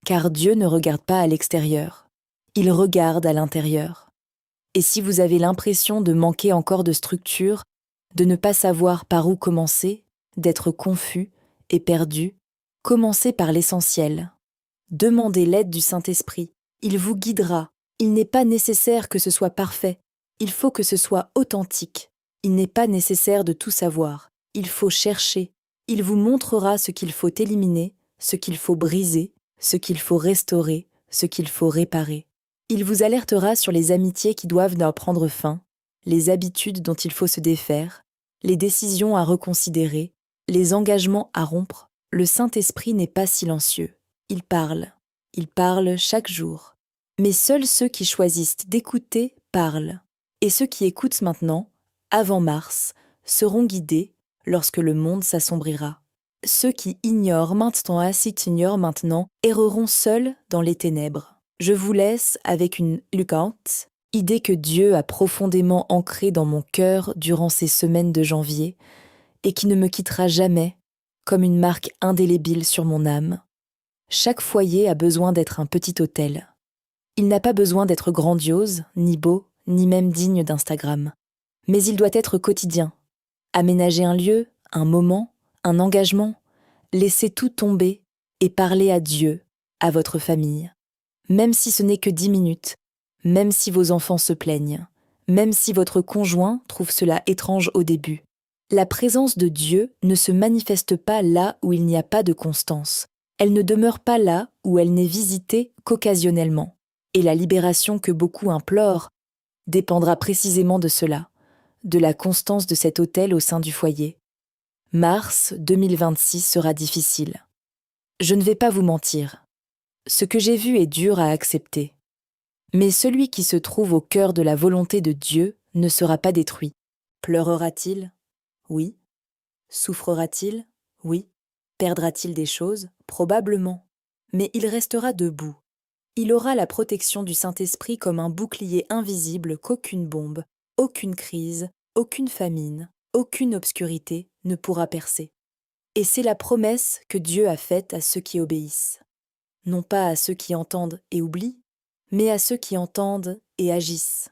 Car Dieu ne regarde pas à l'extérieur, il regarde à l'intérieur. Et si vous avez l'impression de manquer encore de structure, de ne pas savoir par où commencer, d'être confus et perdu, commencez par l'essentiel. Demandez l'aide du Saint-Esprit, il vous guidera. Il n'est pas nécessaire que ce soit parfait, il faut que ce soit authentique. Il n'est pas nécessaire de tout savoir, il faut chercher. Il vous montrera ce qu'il faut éliminer, ce qu'il faut briser, ce qu'il faut restaurer, ce qu'il faut réparer. Il vous alertera sur les amitiés qui doivent en prendre fin, les habitudes dont il faut se défaire, les décisions à reconsidérer, les engagements à rompre. Le Saint-Esprit n'est pas silencieux, il parle chaque jour. Mais seuls ceux qui choisissent d'écouter parlent. Et ceux qui écoutent maintenant, avant mars, seront guidés lorsque le monde s'assombrira. Ceux qui ignorent maintenant erreront seuls dans les ténèbres. Je vous laisse avec une luquante, idée que Dieu a profondément ancrée dans mon cœur durant ces semaines de janvier et qui ne me quittera jamais, comme une marque indélébile sur mon âme. Chaque foyer a besoin d'être un petit hôtel. Il n'a pas besoin d'être grandiose, ni beau, ni même digne d'Instagram. Mais il doit être quotidien. Aménager un lieu, un moment, un engagement, laisser tout tomber et parler à Dieu, à votre famille. Même si ce n'est que 10 minutes, même si vos enfants se plaignent, même si votre conjoint trouve cela étrange au début. La présence de Dieu ne se manifeste pas là où il n'y a pas de constance. Elle ne demeure pas là où elle n'est visitée qu'occasionnellement. Et la libération que beaucoup implorent dépendra précisément de cela, de la constance de cet autel au sein du foyer. Mars 2026 sera difficile. Je ne vais pas vous mentir. Ce que j'ai vu est dur à accepter. Mais celui qui se trouve au cœur de la volonté de Dieu ne sera pas détruit. Pleurera-t-il ? Oui. Souffrera-t-il ? Oui. Perdra-t-il des choses ? Probablement. Mais il restera debout. Il aura la protection du Saint-Esprit comme un bouclier invisible qu'aucune bombe, aucune crise, aucune famine, aucune obscurité ne pourra percer. Et c'est la promesse que Dieu a faite à ceux qui obéissent. Non pas à ceux qui entendent et oublient, mais à ceux qui entendent et agissent.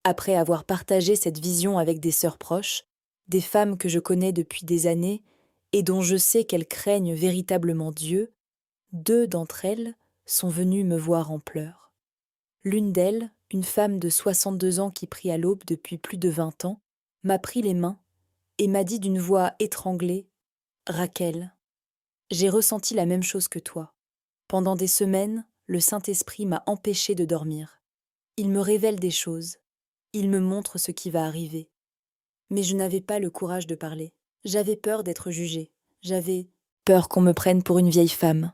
Après avoir partagé cette vision avec des sœurs proches, des femmes que je connais depuis des années et dont je sais qu'elles craignent véritablement Dieu, 2 d'entre elles sont venues me voir en pleurs. L'une d'elles, une femme de 62 ans qui prie à l'aube depuis plus de 20 ans, m'a pris les mains et m'a dit d'une voix étranglée « Rachel, j'ai ressenti la même chose que toi. Pendant des semaines, le Saint-Esprit m'a empêchée de dormir. Il me révèle des choses. Il me montre ce qui va arriver. Mais je n'avais pas le courage de parler. J'avais peur d'être jugée. J'avais peur qu'on me prenne pour une vieille femme. »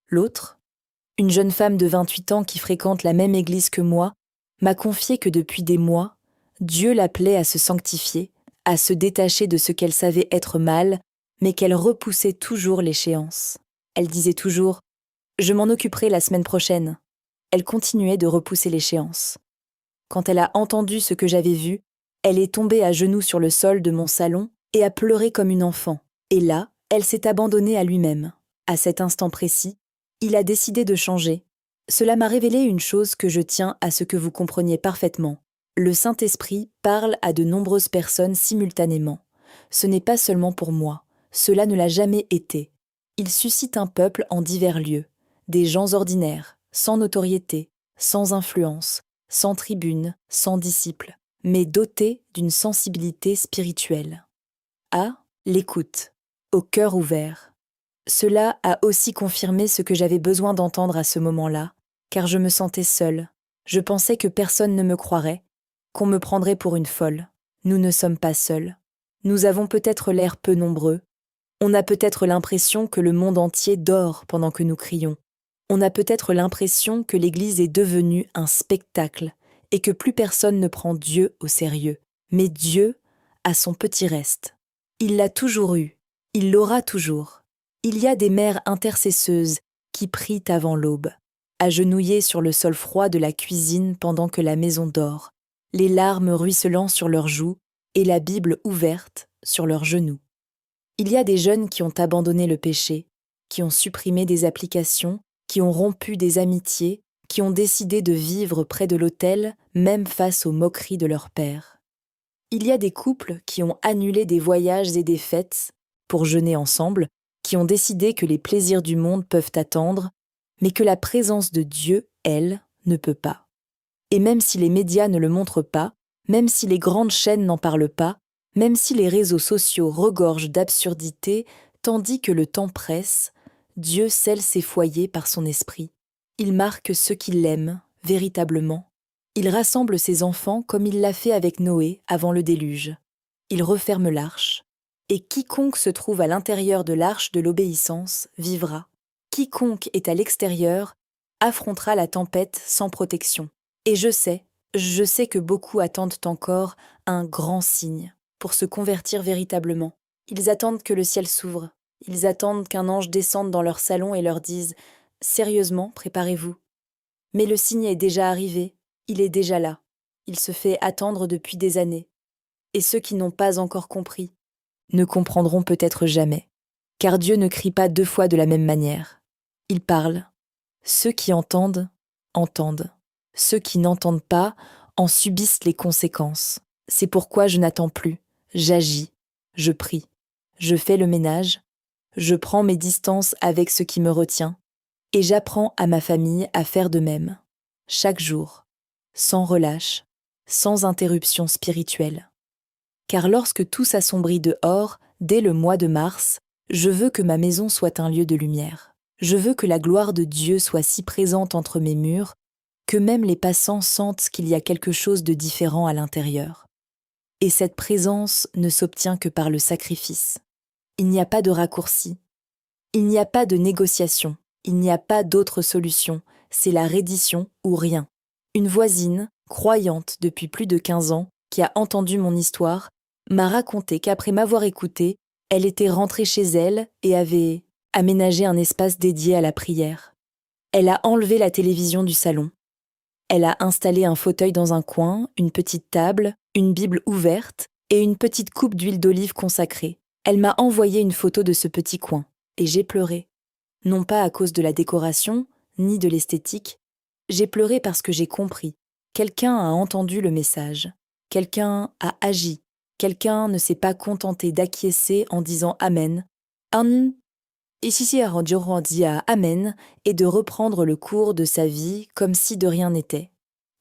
L'autre, une jeune femme de 28 ans qui fréquente la même église que moi, m'a confié que depuis des mois, Dieu l'appelait à se sanctifier, à se détacher de ce qu'elle savait être mal, mais qu'elle repoussait toujours l'échéance. Elle disait toujours « Je m'en occuperai la semaine prochaine ». Elle continuait de repousser l'échéance. Quand elle a entendu ce que j'avais vu, elle est tombée à genoux sur le sol de mon salon et a pleuré comme une enfant. Et là, elle s'est abandonnée à lui-même. À cet instant précis, il a décidé de changer. Cela m'a révélé une chose que je tiens à ce que vous compreniez parfaitement. Le Saint-Esprit parle à de nombreuses personnes simultanément. Ce n'est pas seulement pour moi. Cela ne l'a jamais été. Il suscite un peuple en divers lieux. Des gens ordinaires, sans notoriété, sans influence, sans tribune, sans disciples, mais dotés d'une sensibilité spirituelle. À l'écoute, au cœur ouvert. Cela a aussi confirmé ce que j'avais besoin d'entendre à ce moment-là, car je me sentais seule. Je pensais que personne ne me croirait, qu'on me prendrait pour une folle. Nous ne sommes pas seuls. Nous avons peut-être l'air peu nombreux. On a peut-être l'impression que le monde entier dort pendant que nous crions. On a peut-être l'impression que l'Église est devenue un spectacle et que plus personne ne prend Dieu au sérieux. Mais Dieu a son petit reste. Il l'a toujours eu. Il l'aura toujours. Il y a des mères intercesseuses qui prient avant l'aube, agenouillées sur le sol froid de la cuisine pendant que la maison dort, les larmes ruisselant sur leurs joues et la Bible ouverte sur leurs genoux. Il y a des jeunes qui ont abandonné le péché, qui ont supprimé des applications, qui ont rompu des amitiés, qui ont décidé de vivre près de l'autel, même face aux moqueries de leur père. Il y a des couples qui ont annulé des voyages et des fêtes pour jeûner ensemble, qui ont décidé que les plaisirs du monde peuvent attendre, mais que la présence de Dieu, elle, ne peut pas. Et même si les médias ne le montrent pas, même si les grandes chaînes n'en parlent pas, même si les réseaux sociaux regorgent d'absurdités, tandis que le temps presse, Dieu scelle ses foyers par son esprit. Il marque ceux qui l'aiment, véritablement. Il rassemble ses enfants comme il l'a fait avec Noé avant le déluge. Il referme l'arche. Et quiconque se trouve à l'intérieur de l'arche de l'obéissance vivra. Quiconque est à l'extérieur affrontera la tempête sans protection. Et je sais que beaucoup attendent encore un grand signe pour se convertir véritablement. Ils attendent que le ciel s'ouvre. Ils attendent qu'un ange descende dans leur salon et leur dise « Sérieusement, préparez-vous ». Mais le signe est déjà arrivé, il est déjà là. Il se fait attendre depuis des années. Et ceux qui n'ont pas encore compris ne comprendront peut-être jamais. Car Dieu ne crie pas deux fois de la même manière. Il parle. Ceux qui entendent, entendent. Ceux qui n'entendent pas en subissent les conséquences. C'est pourquoi je n'attends plus. J'agis. Je prie. Je fais le ménage. Je prends mes distances avec ce qui me retient. Et j'apprends à ma famille à faire de même. Chaque jour. Sans relâche. Sans interruption spirituelle. Car lorsque tout s'assombrit dehors, dès le mois de mars, je veux que ma maison soit un lieu de lumière. Je veux que la gloire de Dieu soit si présente entre mes murs que même les passants sentent qu'il y a quelque chose de différent à l'intérieur. Et cette présence ne s'obtient que par le sacrifice. Il n'y a pas de raccourci. Il n'y a pas de négociation. Il n'y a pas d'autre solution. C'est la reddition ou rien. Une voisine, croyante depuis plus de 15 ans, qui a entendu mon histoire, m'a raconté qu'après m'avoir écoutée, elle était rentrée chez elle et avait aménagé un espace dédié à la prière. Elle a enlevé la télévision du salon. Elle a installé un fauteuil dans un coin, une petite table, une Bible ouverte et une petite coupe d'huile d'olive consacrée. Elle m'a envoyé une photo de ce petit coin et j'ai pleuré. Non pas à cause de la décoration, ni de l'esthétique. J'ai pleuré parce que j'ai compris. Quelqu'un a entendu le message. Quelqu'un a agi. Quelqu'un ne s'est pas contenté d'acquiescer en disant Amen. Amen. Et si dit à Amen et de reprendre le cours de sa vie comme si de rien n'était.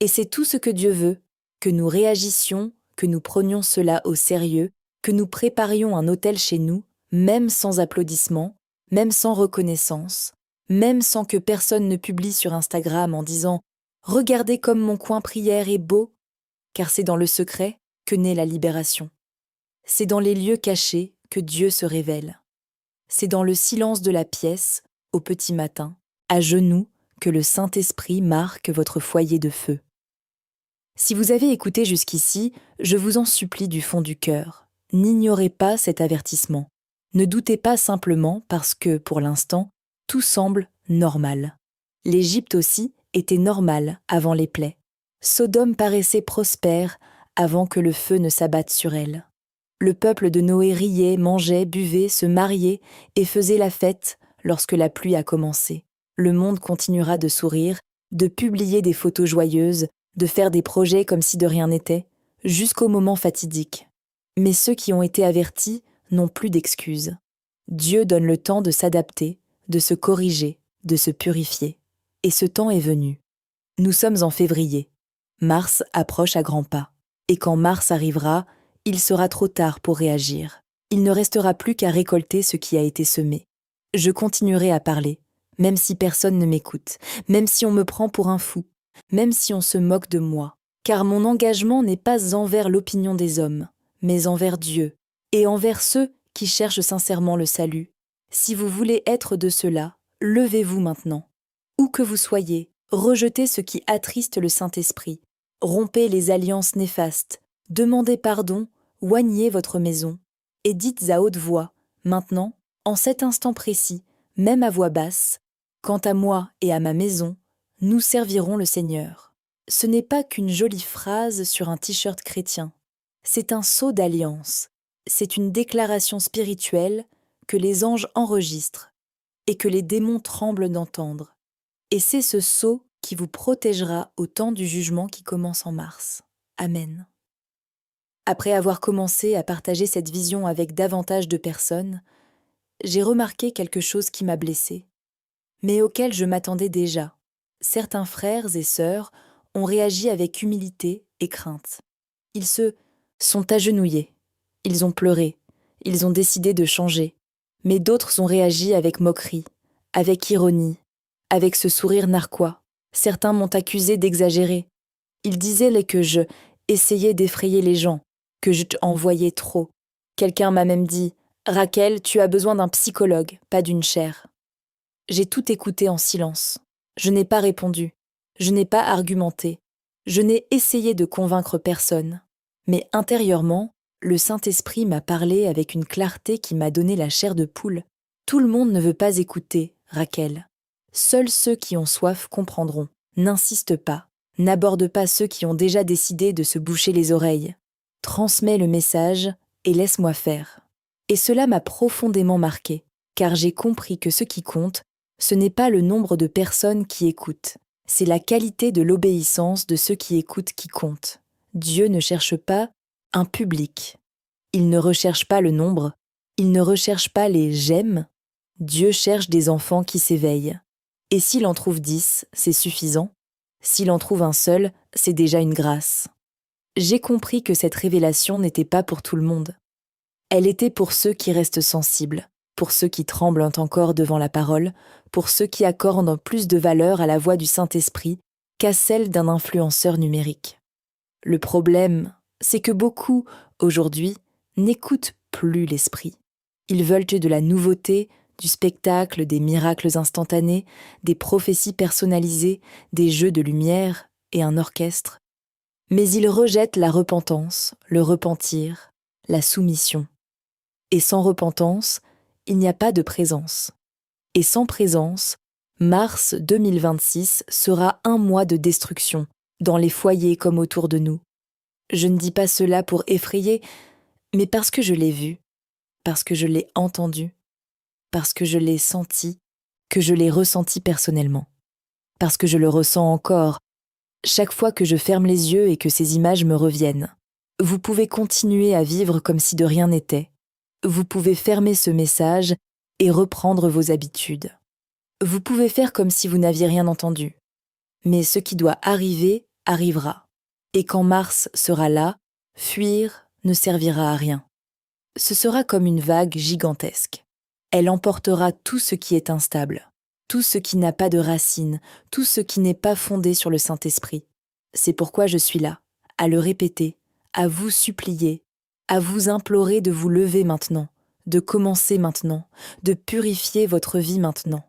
Et c'est tout ce que Dieu veut, que nous réagissions, que nous prenions cela au sérieux, que nous préparions un autel chez nous, même sans applaudissements, même sans reconnaissance, même sans que personne ne publie sur Instagram en disant « Regardez comme mon coin prière est beau », car c'est dans le secret que naît la libération. C'est dans les lieux cachés que Dieu se révèle. C'est dans le silence de la pièce, au petit matin, à genoux, que le Saint-Esprit marque votre foyer de feu. Si vous avez écouté jusqu'ici, je vous en supplie du fond du cœur, n'ignorez pas cet avertissement. Ne doutez pas simplement parce que, pour l'instant, tout semble normal. L'Égypte aussi était normale avant les plaies. Sodome paraissait prospère avant que le feu ne s'abatte sur elle. Le peuple de Noé riait, mangeait, buvait, se mariait et faisait la fête lorsque la pluie a commencé. Le monde continuera de sourire, de publier des photos joyeuses, de faire des projets comme si de rien n'était, jusqu'au moment fatidique. Mais ceux qui ont été avertis n'ont plus d'excuses. Dieu donne le temps de s'adapter, de se corriger, de se purifier. Et ce temps est venu. Nous sommes en février. Mars approche à grands pas. Et quand mars arrivera, il sera trop tard pour réagir. Il ne restera plus qu'à récolter ce qui a été semé. Je continuerai à parler, même si personne ne m'écoute, même si on me prend pour un fou, même si on se moque de moi, car mon engagement n'est pas envers l'opinion des hommes, mais envers Dieu, et envers ceux qui cherchent sincèrement le salut. Si vous voulez être de ceux-là, levez-vous maintenant. Où que vous soyez, rejetez ce qui attriste le Saint-Esprit, rompez les alliances néfastes, demandez pardon, oignez votre maison, et dites à haute voix, maintenant, en cet instant précis, même à voix basse, quant à moi et à ma maison, nous servirons le Seigneur. Ce n'est pas qu'une jolie phrase sur un t-shirt chrétien, c'est un sceau d'alliance, c'est une déclaration spirituelle que les anges enregistrent et que les démons tremblent d'entendre. Et c'est ce sceau qui vous protégera au temps du jugement qui commence en mars. Amen. Après avoir commencé à partager cette vision avec davantage de personnes, j'ai remarqué quelque chose qui m'a blessée, mais auquel je m'attendais déjà. Certains frères et sœurs ont réagi avec humilité et crainte. Ils se sont agenouillés, ils ont pleuré, ils ont décidé de changer, mais d'autres ont réagi avec moquerie, avec ironie, avec ce sourire narquois. Certains m'ont accusé d'exagérer. Ils disaient que je essayais d'effrayer les gens, que je en voyais trop. Quelqu'un m'a même dit « Raquel, tu as besoin d'un psychologue, pas d'une chaire ». J'ai tout écouté en silence. Je n'ai pas répondu. Je n'ai pas argumenté. Je n'ai essayé de convaincre personne. Mais intérieurement, le Saint-Esprit m'a parlé avec une clarté qui m'a donné la chair de poule. Tout le monde ne veut pas écouter, Raquel. Seuls ceux qui ont soif comprendront. N'insiste pas. N'aborde pas ceux qui ont déjà décidé de se boucher les oreilles. Transmets le message et laisse-moi faire. Et cela m'a profondément marqué, car j'ai compris que ce qui compte, ce n'est pas le nombre de personnes qui écoutent, c'est la qualité de l'obéissance de ceux qui écoutent qui compte. Dieu ne cherche pas un public. Il ne recherche pas le nombre, il ne recherche pas les « j'aime ». Dieu cherche des enfants qui s'éveillent. Et s'il en trouve 10, c'est suffisant. S'il en trouve un seul, c'est déjà une grâce. J'ai compris que cette révélation n'était pas pour tout le monde. Elle était pour ceux qui restent sensibles, pour ceux qui tremblent encore devant la parole, pour ceux qui accordent plus de valeur à la voix du Saint-Esprit qu'à celle d'un influenceur numérique. Le problème, c'est que beaucoup, aujourd'hui, n'écoutent plus l'Esprit. Ils veulent de la nouveauté, du spectacle, des miracles instantanés, des prophéties personnalisées, des jeux de lumière et un orchestre. Mais ils rejettent la repentance, le repentir, la soumission. Et sans repentance, il n'y a pas de présence. Et sans présence, mars 2026 sera un mois de destruction, dans les foyers comme autour de nous. Je ne dis pas cela pour effrayer, mais parce que je l'ai vu, parce que je l'ai entendu, parce que je l'ai senti, que je l'ai ressenti personnellement. Parce que je le ressens encore, chaque fois que je ferme les yeux et que ces images me reviennent. Vous pouvez continuer à vivre comme si de rien n'était. Vous pouvez fermer ce message et reprendre vos habitudes. Vous pouvez faire comme si vous n'aviez rien entendu. Mais ce qui doit arriver, arrivera. Et quand Mars sera là, fuir ne servira à rien. Ce sera comme une vague gigantesque. Elle emportera tout ce qui est instable, tout ce qui n'a pas de racines, tout ce qui n'est pas fondé sur le Saint-Esprit. C'est pourquoi je suis là, à le répéter, à vous supplier, à vous implorer de vous lever maintenant, de commencer maintenant, de purifier votre vie maintenant.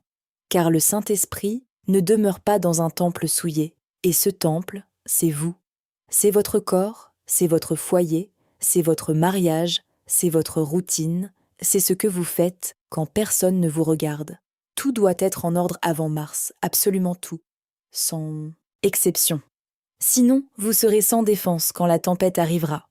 Car le Saint-Esprit ne demeure pas dans un temple souillé, et ce temple, c'est vous. C'est votre corps, c'est votre foyer, c'est votre mariage, c'est votre routine, c'est ce que vous faites quand personne ne vous regarde. Tout doit être en ordre avant mars, absolument tout, sans exception. Sinon, vous serez sans défense quand la tempête arrivera.